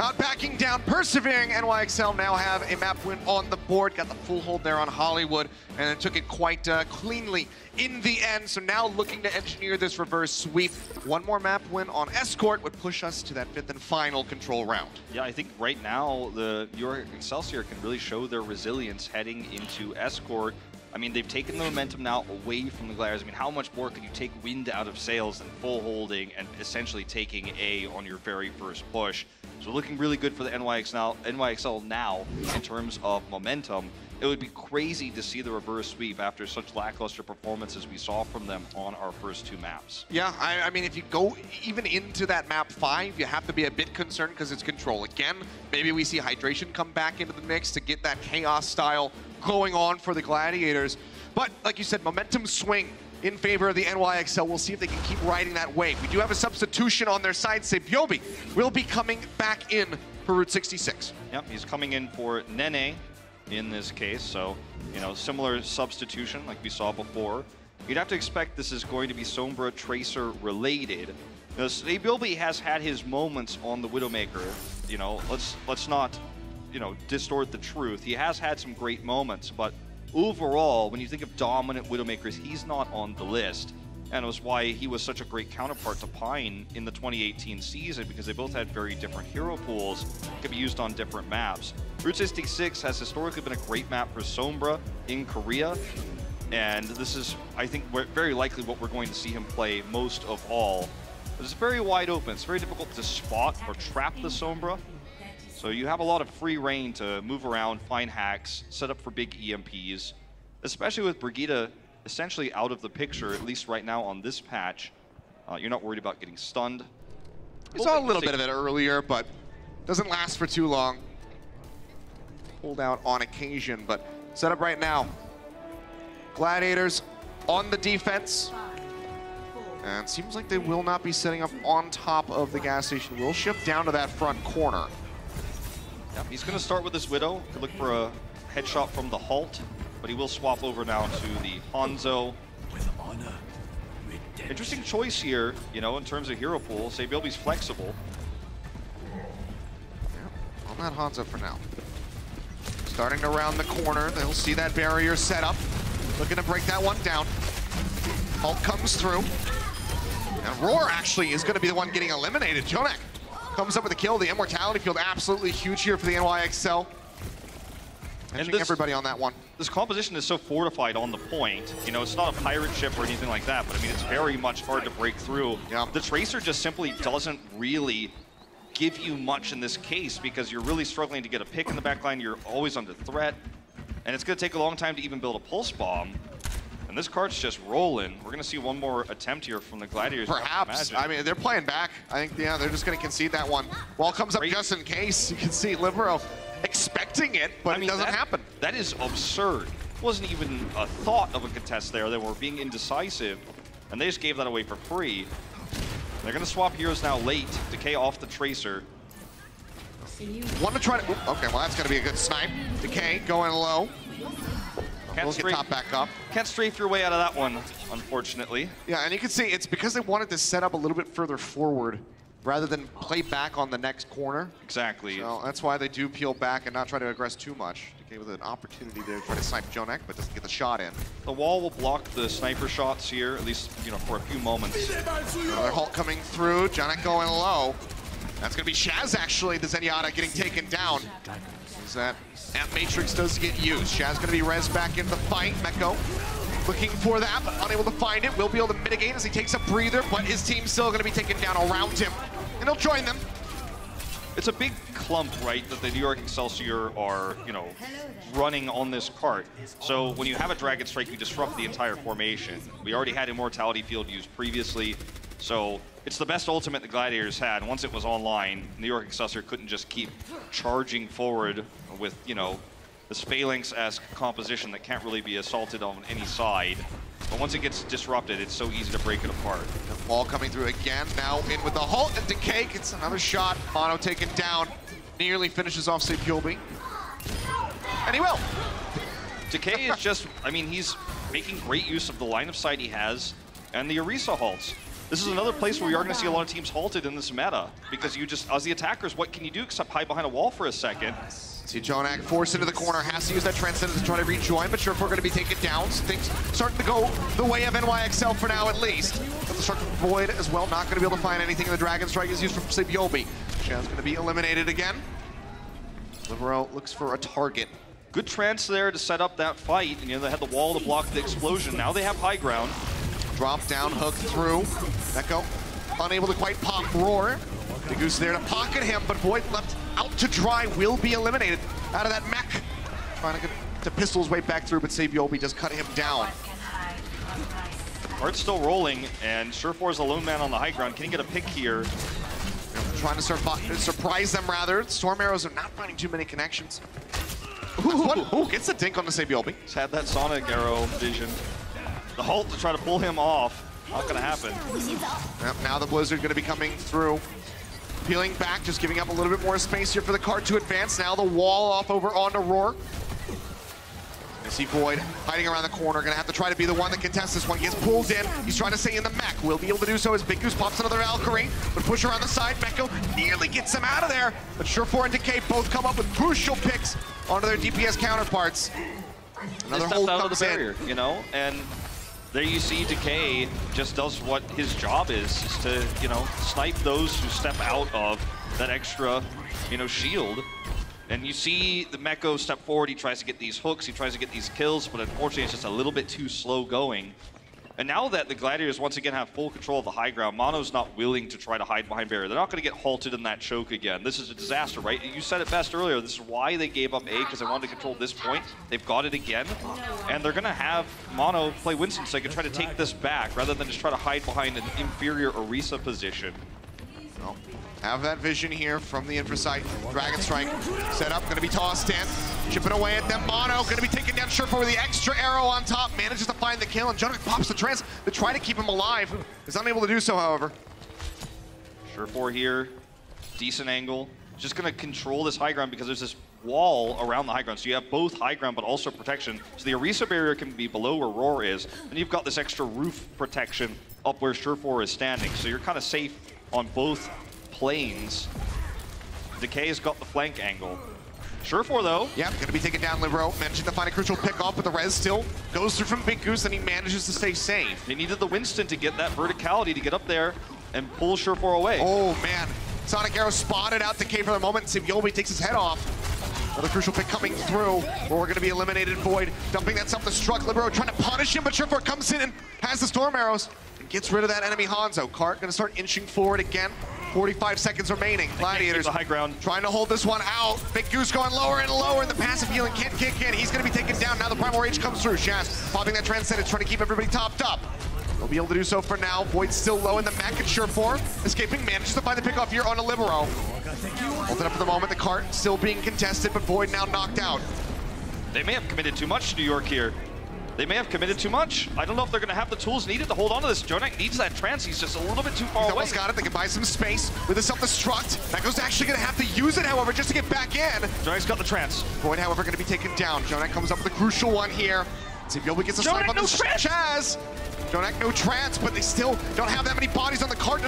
not backing down, persevering. NYXL now have a map win on the board. Got the full hold there on Hollywood, and it took it quite cleanly in the end. So now looking to engineer this reverse sweep. One more map win on Escort would push us to that 5th and final control round. Yeah, I think right now the your Excelsior can really show their resilience heading into Escort. I mean, they've taken the momentum now away from the Gladiators. I mean, how much more can you take wind out of sails than full holding and essentially taking A on your very first push? So looking really good for the NYXL now in terms of momentum. It would be crazy to see the reverse sweep after such lackluster performances we saw from them on our first 2 maps. Yeah, I mean, if you go even into that map 5, you have to be a bit concerned because it's control. Again, maybe we see Hydration come back into the mix to get that chaos style going on for the Gladiators. But like you said, momentum swing in favor of the NYXL. We'll see if they can keep riding that wave. We do have a substitution on their side. Sebiobi will be coming back in for Route 66. Yep, he's coming in for Nene in this case, so, you know, similar substitution like we saw before. You'd have to expect this is going to be Sombra Tracer related. Sebiobi has had his moments on the Widowmaker. You know, let's not, you know, distort the truth. He has had some great moments, but overall, when you think of dominant Widowmakers, he's not on the list. And it was why he was such a great counterpart to Pine in the 2018 season, because they both had very different hero pools that could be used on different maps. Route 66 has historically been a great map for Sombra in Korea, and this is, I think, very likely what we're going to see him play most of all. But it's very wide open. It's very difficult to spot or trap the Sombra, so you have a lot of free reign to move around, find hacks, set up for big EMPs, especially with Brigitte essentially out of the picture, at least right now on this patch. You're not worried about getting stunned. We saw a little bit of it earlier, but doesn't last for too long. Pulled out on occasion, but set up right now. Gladiators on the defense. And it seems like they will not be setting up on top of the gas station. We'll shift down to that front corner. Yep, he's going to start with this Widow. Could look for a headshot from the Halt, but he will swap over now to the Hanzo. With honor. Interesting choice here, you know, in terms of hero pool. Sebiobi's flexible. Yeah, on that Hanzo for now. Starting to round the corner, they'll see that barrier set up. Looking to break that one down. Halt comes through. And Roar actually is going to be the one getting eliminated. Jonak comes up with a kill. The Immortality field absolutely huge here for the NYXL. And everybody on that one. This composition is so fortified on the point. You know, it's not a pirate ship or anything like that, but I mean, it's very much hard to break through. Yeah. The Tracer just simply doesn't really give you much in this case because you're really struggling to get a pick in the backline. You're always under threat, and it's going to take a long time to even build a pulse bomb. And this card's just rolling. We're going to see one more attempt here from the Gladiators. Perhaps. I mean, they're playing back. I think, yeah, they're just going to concede that one. Wall comes up just in case. You can see Libero expecting it, but it doesn't happen. That is absurd. It wasn't even a thought of a contest there. They were being indecisive, and they just gave that away for free. They're going to swap heroes now late. Decay off the Tracer. Want to try to... Okay, well, that's going to be a good snipe. Decay going low. We'll get top back up. Can't strafe your way out of that one, unfortunately. Yeah, and you can see it's because they wanted to set up a little bit further forward rather than play back on the next corner. Exactly. So that's why they do peel back and not try to aggress too much. Decay with an opportunity there to try to snipe Jonak, but doesn't get the shot in. The wall will block the sniper shots here, at least, you know, for a few moments. Another Halt coming through. Jonak going low. That's going to be Shaz, actually, the Zenyatta getting taken down. Is that Amp Matrix does get used. Shaz going to be res back into the fight. Meko looking for that, but unable to find it. Will be able to mitigate as he takes a breather, but his team's still going to be taken down around him. And he'll join them. It's a big clump, right, that the New York Excelsior are, you know, running on this cart. So when you have a Dragon Strike, you disrupt the entire formation. We already had Immortality Field used previously, so it's the best ultimate the Gladiators had. Once it was online, New York Excelsior couldn't just keep charging forward with, you know, this Phalanx-esque composition that can't really be assaulted on any side. But once it gets disrupted, it's so easy to break it apart. The ball coming through again, now in with the Halt, and Decay gets another shot. Mono taken down, nearly finishes off Sebiobi. And he will. Decay is just, I mean, he's making great use of the line of sight he has and the Orisa Halts. this is another place where we are going to see a lot of teams halted in this meta, because you just, as the attackers, what can you do except hide behind a wall for a second? See JJoNak forced into the corner, has to use that Transcendence to try to rejoin, but Surefour going to be taken down. So things starting to go the way of NYXL for now, at least. But the Struck Void as well, not going to be able to find anything in the Dragon Strike is used from Sabiobi. Shad's going to be eliminated again. Libero looks for a target. Good trance there to set up that fight. And, you know, they had the wall to block the explosion. Now they have high ground. Drop down, hook through. Echo unable to quite pop Roar. Big Goose there to pocket him, but Void left out to dry, will be eliminated out of that mech. Trying to get to pistol his way back through, but Sabiobi does cut him down. Heart's still rolling, and Surefour is the lone man on the high ground. Can he get a pick here? Trying to surprise them, rather. Storm Arrows are not finding too many connections. Ooh, gets the dink on the Sabiobi. He's had that Sonic Arrow vision. The halt to try to pull him off. Not gonna happen. Yep, now the Blizzard gonna be coming through. Peeling back, just giving up a little bit more space here for the cart to advance. Now the wall off over onto Roar. You see Void hiding around the corner, gonna have to try to be the one that contests this one. He gets pulled in, he's trying to stay in the mech. Will be able to do so as Big Goose pops another Valkyrie, but push around the side. Mecco nearly gets him out of there, but Surefour and Decay both come up with crucial picks onto their DPS counterparts. Another hold out comes of the barrier, you know, and there you see Decay just does what his job is to, you know, snipe those who step out of that extra, you know, shield. And you see the Mecco step forward, he tries to get these hooks, he tries to get these kills, but unfortunately it's just a little bit too slow going. And now that the Gladiators once again have full control of the high ground, Mono's not willing to try to hide behind barrier. They're not going to get halted in that choke again. This is a disaster, right? You said it best earlier. This is why they gave up A, because they wanted to control this point. They've got it again. And they're going to have Mono play Winston so they can try to take this back rather than just try to hide behind an inferior Orisa position. Well, have that vision here from the infrasight. Dragon Strike set up, going to be tossed in. Chipping away at them. Mono going to be taken down. Surefour with the extra arrow on top. Manages to find the kill, and JJoNak pops the trance to try to keep him alive. Is unable to do so, however. Surefour here, decent angle. Just going to control this high ground because there's this wall around the high ground. So you have both high ground but also protection. So the Orisa barrier can be below where Roar is. And you've got this extra roof protection up where Surefour is standing. So you're kind of safe on both planes. Decay has got the flank angle. Surefour though. Yeah, gonna be taken down. Libero managing to find a crucial pick off, but the res still goes through from Big Goose and he manages to stay safe. They needed the Winston to get that verticality to get up there and pull Surefour away. Oh man, Sonic Arrow spotted out Decay for the moment. Sabiobi takes his head off. Another crucial pick coming through. We're gonna be eliminated. Void dumping that self-destruct. Libero trying to punish him, but Surefour comes in and has the Storm Arrows and gets rid of that enemy Hanzo. Cart gonna start inching forward again. 45 seconds remaining. Gladiators the high ground, trying to hold this one out. Big Goose going lower and lower, and the passive healing can't kick in. He's going to be taken down. Now the Primal Rage comes through. Shaz popping that Transcendence, trying to keep everybody topped up. They'll be able to do so for now. Void's still low in the mech, and Surefour escaping, manages to find the pickoff here on a Libero. Holding up for the moment. The cart still being contested, but Void now knocked out. They may have committed too much to New York here. They may have committed too much. I don't know if they're going to have the tools needed to hold on to this. JJoNak needs that trance. He's just a little bit too far away. Almost got it. They can buy some space with a self-destruct. Echo's actually going to have to use it, however, just to get back in. JJonak's got the trance. Void, however, going to be taken down. JJoNak comes up with a crucial one here. Sabiobi gets a snipe on the Chaz. JJoNak no trance, but they still don't have that many bodies on the card to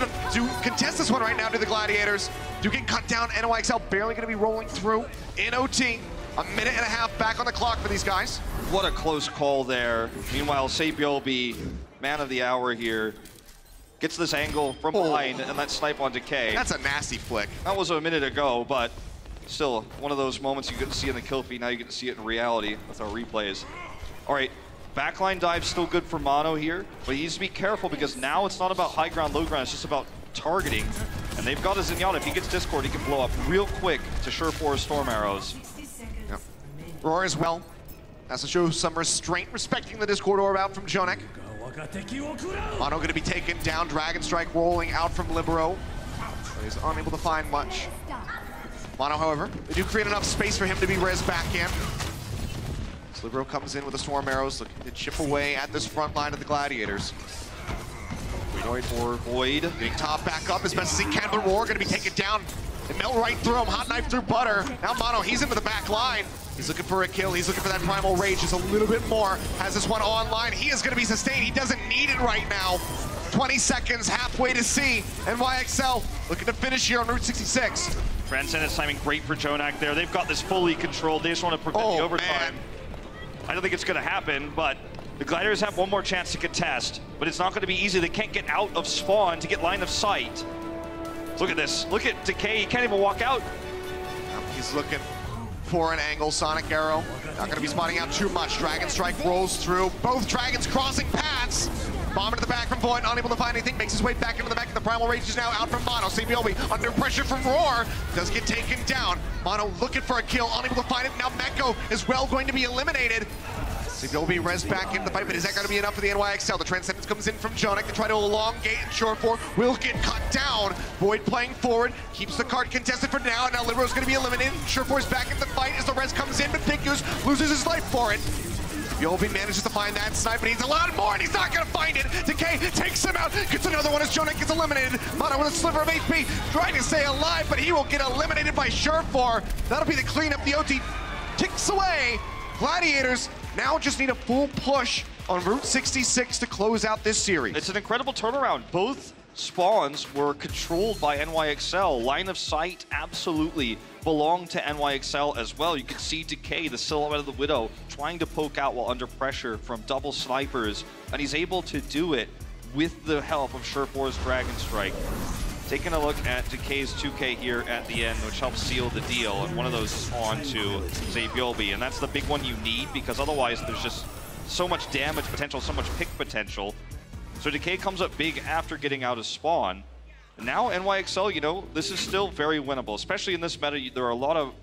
contest this one right now to the Gladiators. Do get cut down. NYXL barely going to be rolling through in OT. A minute and a half back on the clock for these guys. What a close call there. Meanwhile, Sabiobi, man of the hour here, gets this angle from behind and that snipe on Decay. That's a nasty flick. That was a minute ago, but still one of those moments you get to see in the kill feed. Now you get to see it in reality with our replays. All right, backline dive still good for Mono here, but he needs to be careful because now it's not about high ground, low ground, it's just about targeting. And they've got a Zenyatta. If he gets Discord, he can blow up real quick to Surefour's Storm Arrows. Yep. Roar as well has to show some restraint, respecting the Discord orb out from JJoNak. Mono going to be taken down. Dragon Strike rolling out from Libero. He's unable to find much. Mono, however, they do create enough space for him to be res back in. So Libero comes in with the Storm Arrows, looking to chip away at this front line of the Gladiators. Void being top back up as best as he can, but Roar going to be taken down. They melt right through him, hot knife through butter. Now Mono, he's into the back line. He's looking for a kill, he's looking for that Primal Rage just a little bit more. Has this one online, he is going to be sustained, he doesn't need it right now. 20 seconds, halfway to C. NYXL looking to finish here on Route 66. Transcendence timing great for Jonak there. They've got this fully controlled. They just want to prevent the overtime. I don't think it's going to happen, but the Gladiators have one more chance to contest, but it's not going to be easy. They can't get out of spawn to get line of sight. Look at this. Look at Decay. He can't even walk out. He's looking for an angle. Sonic Arrow. Not going to be spotting out too much. Dragon Strike rolls through. Both Dragons crossing paths. Bomb into the back from Void, unable to find anything, makes his way back into the back, and the Primal Rage is now out from Mono. CBLB under pressure from Roar, does get taken down. Mono looking for a kill, unable to find it. Now Meko is well going to be eliminated. CBLB res back into the fight, but is that going to be enough for the NYXL? The Transcendence comes in from Jonak to try to elongate, and Shore4 will get cut down. Void playing forward, keeps the card contested for now, and now Libero's going to be eliminated. Shore4 is back in the fight as the res comes in, but Big Goose loses his life for it. Yobi manages to find that snipe, but he's a lot more, and he's not going to find it. Decay takes him out, gets another one as Jonak gets eliminated. Mono with a sliver of HP, trying to stay alive, but he will get eliminated by Shore4. That'll be the cleanup. The OT ticks away. Gladiators now just need a full push on Route 66 to close out this series. It's an incredible turnaround. Both spawns were controlled by NYXL. Line of sight absolutely belonged to NYXL as well. You can see Decay, the silhouette of the Widow, trying to poke out while under pressure from double snipers, and he's able to do it with the help of Shore4's Dragon Strike. Taking a look at Decay's 2K here at the end, which helps seal the deal, and one of those is on to Zabiolbi, and that's the big one you need, because otherwise there's just so much damage potential, so much pick potential. So Decay comes up big after getting out of spawn. And now NYXL, you know, this is still very winnable, especially in this meta. There are a lot of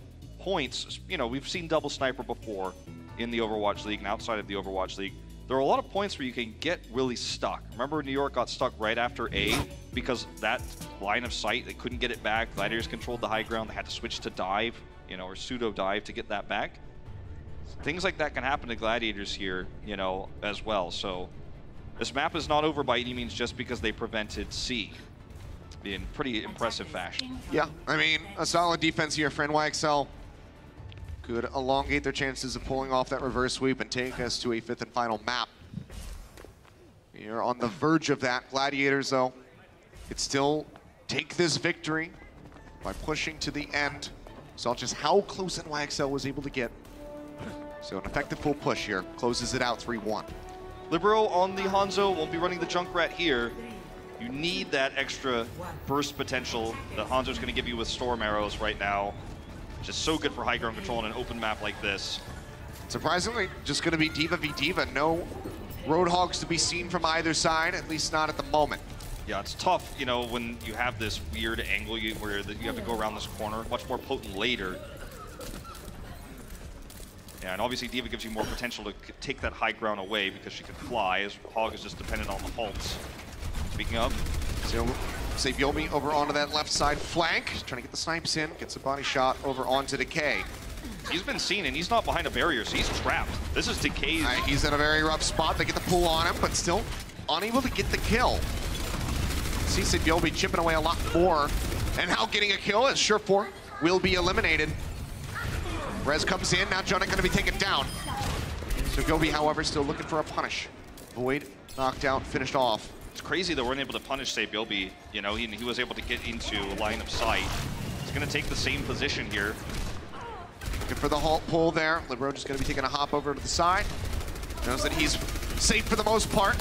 points, you know, we've seen double sniper before in the Overwatch League and outside of the Overwatch League. There are a lot of points where you can get really stuck. Remember New York got stuck right after A because that line of sight, they couldn't get it back. Gladiators controlled the high ground. They had to switch to dive, you know, or pseudo dive to get that back. Things like that can happen to Gladiators here, you know, as well. So this map is not over by any means just because they prevented C in pretty impressive fashion. Yeah, I mean, a solid defense here for NYXL. Could elongate their chances of pulling off that reverse sweep and take us to a fifth and final map. You're on the verge of that. Gladiators, though, could still take this victory by pushing to the end. Saw just how close NYXL was able to get. So an effective full push here. Closes it out 3-1. Libero on the Hanzo, won't be running the Junkrat here. You need that extra burst potential that Hanzo's going to give you with Storm Arrows right now. Just so good for high ground control on an open map like this. Surprisingly, just going to be Diva v Diva. No Roadhogs to be seen from either side, at least not at the moment. Yeah, it's tough, you know, when you have this weird angle where you have to go around this corner. Much more potent later. Yeah, and obviously Diva gives you more potential to take that high ground away because she can fly, as Hog is just dependent on the halts. Speaking of, Zabiolbi over onto that left side flank, trying to get the snipes in, gets a body shot over onto Decay. He's been seen and he's not behind a barrier, so he's trapped. This is Decay's. He's in a very rough spot. They get the pull on him, but still unable to get the kill. See Zabiolbi chipping away a lot more, and now getting a kill as Shore4 will be eliminated. Rez comes in, now Jonak gonna be taken down. Zabiolbi, however, still looking for a punish. Void knocked out, finished off. It's crazy they weren't able to punish Zabiolbi. You know, he was able to get into line of sight. He's gonna take the same position here. Looking for the halt pull there. Libero just gonna be taking a hop over to the side. Knows that he's safe for the most part,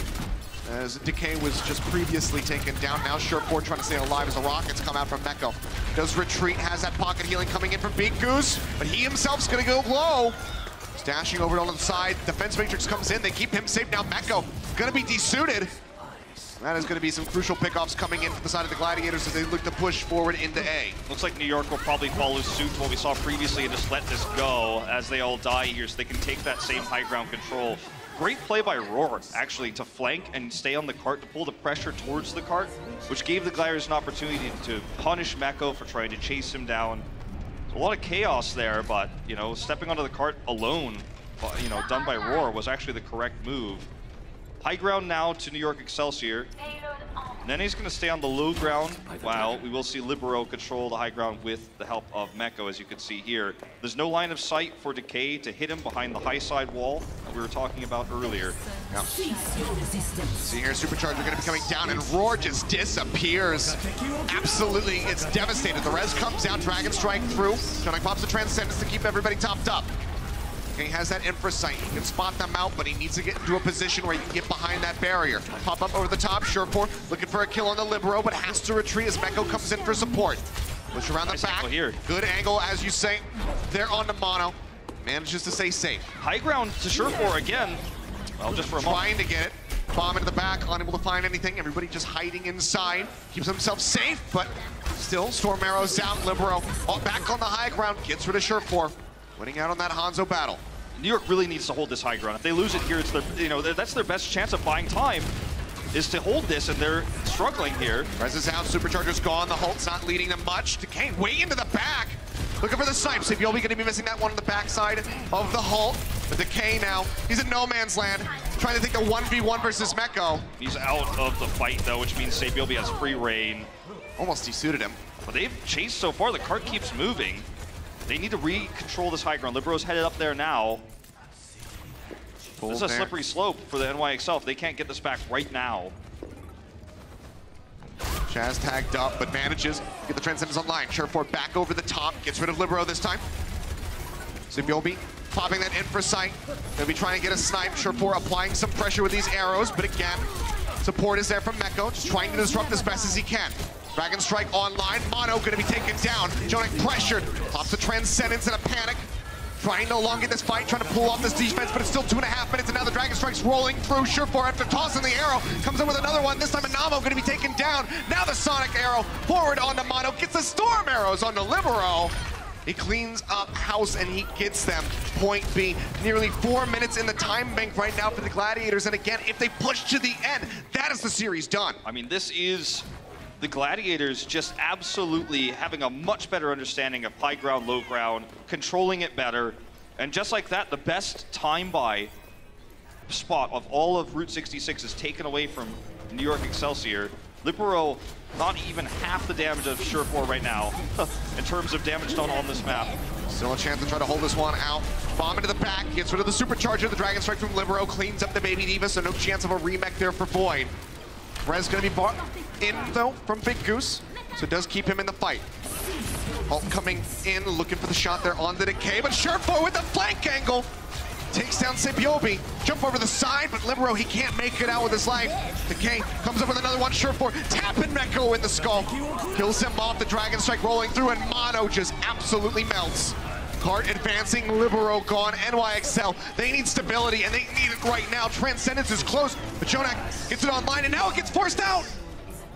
as Decay was just previously taken down. Now Shore4 trying to stay alive as the rockets come out from Meko. Does retreat, has that pocket healing coming in from Big Goose, but he himself's gonna go low. Dashing over on the side, defense matrix comes in, they keep him safe. Now Meko gonna be desuited. That is going to be some crucial pickoffs coming in from the side of the Gladiators as they look to push forward into A. Looks like New York will probably follow suit to what we saw previously and just let this go as they all die here so they can take that same high ground control. Great play by Roar, actually, to flank and stay on the cart, to pull the pressure towards the cart, which gave the Gladiators an opportunity to punish Meko for trying to chase him down. So a lot of chaos there, but, you know, stepping onto the cart alone, you know, done by Roar was actually the correct move. High ground now to New York Excelsior. Nene's going to stay on the low ground, while we will see Libero control the high ground with the help of Meko, as you can see here. There's no line of sight for Decay to hit him behind the high side wall that we were talking about earlier. Yeah. See here, Supercharger going to be coming down, and Roar just disappears. Absolutely, it's devastated. The res comes down, Dragon Strike through. Jonak pops the Transcendence to keep everybody topped up. He has that infra sight. He can spot them out, but he needs to get into a position where he can get behind that barrier. Pop up over the top, Surefour looking for a kill on the Libero, but has to retreat as Meko comes in for support. Push around the back. Here. Good angle, as you say. They're on the mono. Manages to stay safe. High ground to Surefour again. Well, just for a moment. Trying to get it. Bomb into the back, unable to find anything. Everybody just hiding inside. Keeps himself safe, but still, Storm Arrow's down. Libero back on the high ground. Gets rid of Surefour. Winning out on that Hanzo battle. New York really needs to hold this high ground. If they lose it here, it's their, that's their best chance of buying time, is to hold this, and they're struggling here. Rez is out, Supercharger's gone, the Hulk's not leading them much. Decay way into the back, looking for the snipes. If you'll be going to be missing that one on the backside of the Hulk. But Decay now, he's in no man's land, trying to take the 1v1 versus Meko. He's out of the fight, though, which means Sabiobi has free reign. Almost desuited him. But they've chased so far, the cart keeps moving. They need to re-control this high ground. Libero's headed up there now. This is a slippery slope for the NYXL if they can't get this back right now. Chaz tagged up, but manages to get the Transcendence online. Surefour back over the top, gets rid of Libero this time. Sabiobi popping that infra sight. They'll be trying to get a snipe. Surefour applying some pressure with these arrows, but again, support is there from Meko, just trying to disrupt as best as he can. Dragon Strike online, Mono gonna be taken down. Jonak pressured, pops the Transcendence in a panic. Trying to elongate this fight, trying to pull off this defense, but it's still 2.5 minutes, and now the Dragon Strike's rolling through. Surefour, after tossing the arrow, comes in with another one. This time Anamo gonna be taken down. Now the Sonic Arrow forward onto Mono, gets the Storm Arrows onto Libero. He cleans up house and he gets them. Point B, nearly 4 minutes in the time bank right now for the Gladiators, and again, if they push to the end, that is the series done. I mean, this is the Gladiators just absolutely having a much better understanding of high ground, low ground, controlling it better. And just like that, the best time buy spot of all of Route 66 is taken away from New York Excelsior. Libero, not even half the damage of Surefour right now in terms of damage done on this map. Still a chance to try to hold this one out. Bomb into the back, gets rid of the Supercharger. The Dragon Strike from Libero cleans up the Baby Diva, so no chance of a remech there for Void. Rez gonna be bought in though from Big Goose, so it does keep him in the fight. Hulk coming in, looking for the shot there on the Decay, but Surefour with the flank angle takes down Sabiobi. Jump over the side, but Libero, he can't make it out with his life. Decay comes up with another one. Surefour tapping Meko in the skull, kills him off. The Dragon Strike rolling through, and Mono just absolutely melts. Cart advancing, Libero gone, NYXL, they need stability, and they need it right now. Transcendence is close, but Jonak gets it online, and now it gets forced out.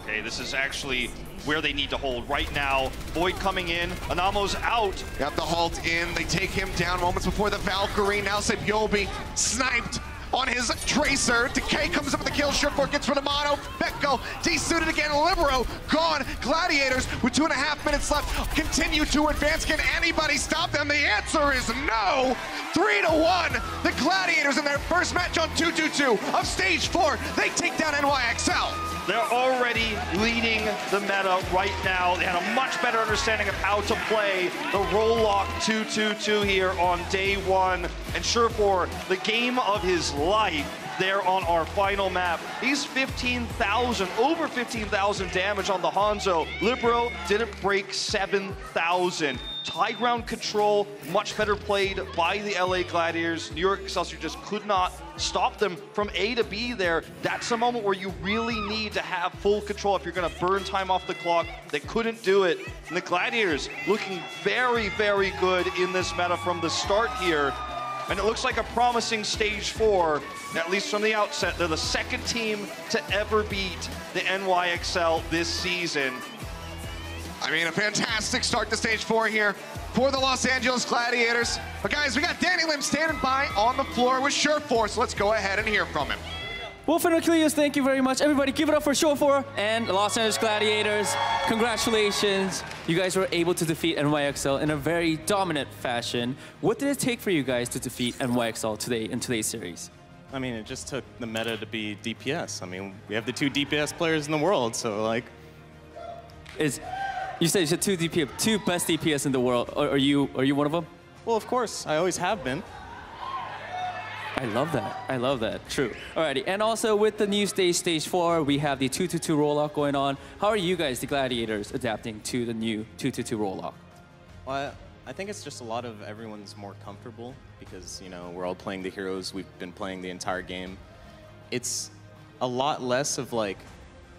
Okay, this is actually where they need to hold right now. Void coming in, Anamo's out. Got the halt in, they take him down moments before the Valkyrie. Now Sabiobi sniped on his Tracer. Decay comes up with the kill, Surefour gets rid of Mono. Meko desuited again, Libero gone. Gladiators with 2.5 minutes left continue to advance. Can anybody stop them? The answer is no. 3-1. The Gladiators in their first match on 2-2-2 of Stage 4. They take down NYXL. They're already leading the meta right now. They had a much better understanding of how to play the roll lock 2-2-2 here on day one. And Surefour, the game of his life there on our final map. He's 15,000, over 15,000 damage on the Hanzo. Libero didn't break 7,000. High ground control, much better played by the LA Gladiators. New York Excelsior just could not stop them from A to B there. That's a moment where you really need to have full control if you're gonna burn time off the clock. They couldn't do it. And the Gladiators looking very, very good in this meta from the start here. And it looks like a promising Stage 4, at least from the outset. They're the second team to ever beat the NYXL this season. I mean, a fantastic start to Stage 4 here for the Los Angeles Gladiators. But guys, we got Danny Lim standing by on the floor with Surefour, so let's go ahead and hear from him. Well, for Nucleus, thank you very much. Everybody give it up for Surefour and the Los Angeles Gladiators. Congratulations. You guys were able to defeat NYXL in a very dominant fashion. What did it take for you guys to defeat NYXL today in today's series? I mean, it just took the meta to be DPS. I mean, we have the 2 DPS players in the world, so like... You said you said 2 best DPS in the world. Are you one of them? Well, of course. I always have been. I love that. I love that. True. Alrighty. And also with the new stage 4, we have the 2-2-2 rollout going on. How are you guys, the Gladiators, adapting to the new 2-2-2 rollout? Well, I think it's just a lot of everyone's more comfortable because, you know, we're all playing the heroes. We've been playing the entire game. It's a lot less of like,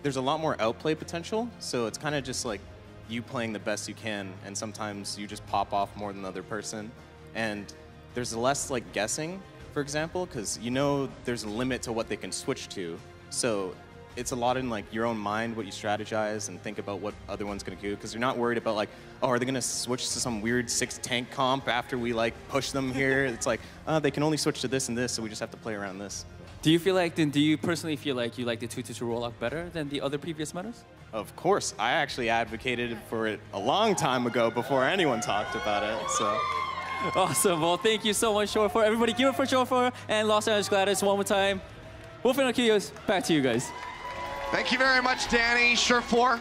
there's a lot more outplay potential. So it's kind of just like you playing the best you can. And sometimes you just pop off more than the other person. And there's less like guessing, for example, because you know there's a limit to what they can switch to. So it's a lot in like your own mind, what you strategize and think about what other one's gonna do, because you're not worried about like, oh, are they gonna switch to some weird 6 tank comp after we like push them here? It's like, they can only switch to this and this, so we just have to play around this. Do you personally feel like you like the 2-2-2 rollout better than the other previous metas? Of course, I actually advocated for it a long time ago before anyone talked about it, so. Awesome. Well, thank you so much, Shore4. Everybody give it for Shore4 and Los Angeles Gladiators one more time. Wolf and Akios, back to you guys. Thank you very much, Danny. Shore4.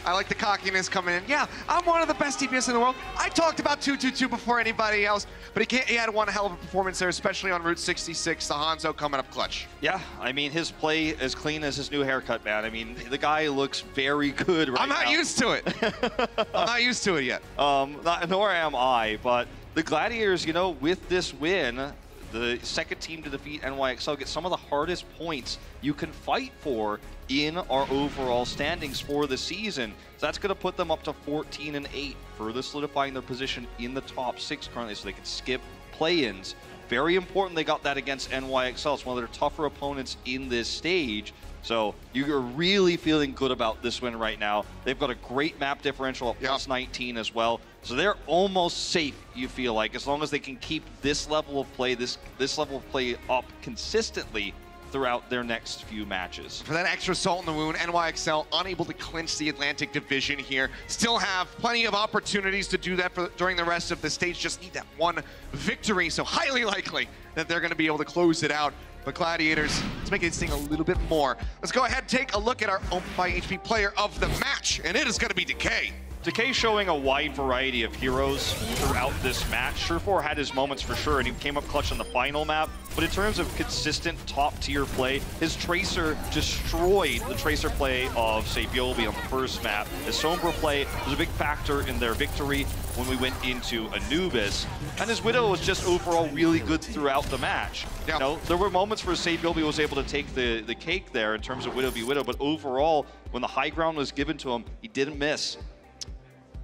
I like the cockiness coming in. Yeah, I'm one of the best DPS in the world. I talked about 2-2-2 before anybody else, but he had one hell of a performance there, especially on Route 66, the Hanzo coming up clutch. Yeah, I mean, his play as clean as his new haircut, man. I mean, the guy looks very good right now. I'm not used to it. I'm not used to it yet. Nor am I, but the Gladiators, you know, with this win, the second team to defeat NYXL gets some of the hardest points you can fight for in our overall standings for the season. So that's going to put them up to 14-8, further solidifying their position in the top 6 currently so they can skip play-ins. Very important they got that against NYXL. It's one of their tougher opponents in this stage. So you're really feeling good about this win right now. They've got a great map differential at plus 19 as well. So they're almost safe, you feel like, as long as they can keep this level of play, this level of play up consistently throughout their next few matches. For that extra salt in the wound, NYXL unable to clinch the Atlantic Division here. Still have plenty of opportunities to do that during the rest of the stage. Just need that one victory, so highly likely that they're going to be able to close it out. But Gladiators, let's make it sting a little bit more. Let's go ahead and take a look at our Owned by HP player of the match, and it is going to be Decay. Decay showing a wide variety of heroes throughout this match. Shore4 had his moments for sure, and he came up clutch on the final map. But in terms of consistent top-tier play, his Tracer destroyed the Tracer play of, say, Byobi on the first map. His Sombra play was a big factor in their victory when we went into Anubis. And his Widow was just overall really good throughout the match. You know, there were moments where, say, Byobi was able to take the cake there in terms of Widow v Widow, but overall, when the high ground was given to him, he didn't miss.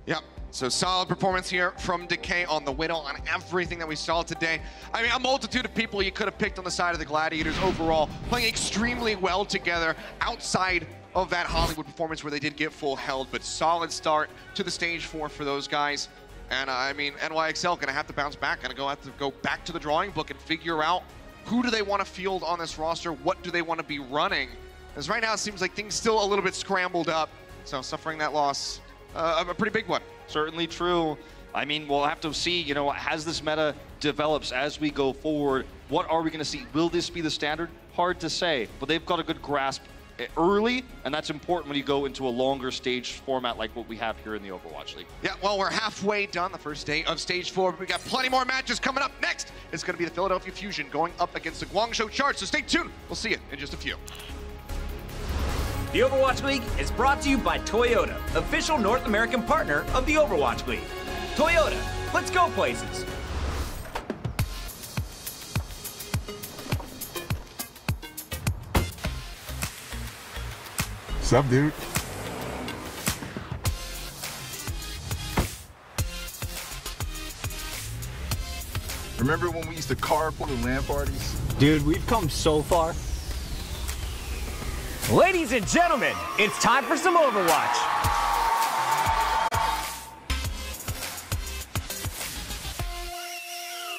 Yep, so solid performance here from Decay on the Widow on everything that we saw today. I mean, a multitude of people you could have picked on the side of the Gladiators overall, playing extremely well together outside of that Hollywood performance where they did get full held, but solid start to the stage 4 for those guys. And I mean, NYXL gonna have to bounce back, gonna have to go back to the drawing book and figure out who do they want to field on this roster, what do they want to be running? Because right now it seems like things still a little bit scrambled up, so suffering that loss. A pretty big one. Certainly true. I mean, we'll have to see, you know, as this meta develops as we go forward, what are we going to see? Will this be the standard? Hard to say, but they've got a good grasp early, and that's important when you go into a longer stage format like what we have here in the Overwatch League. Yeah, well, we're halfway done the first day of stage 4, but we got plenty more matches coming up. Next, it's going to be the Philadelphia Fusion going up against the Guangzhou Charge, so stay tuned. We'll see you in just a few. The Overwatch League is brought to you by Toyota, official North American partner of the Overwatch League. Toyota, let's go places. What's up, dude? Remember when we used to carpool to LAN parties? Dude, we've come so far. Ladies and gentlemen, it's time for some Overwatch.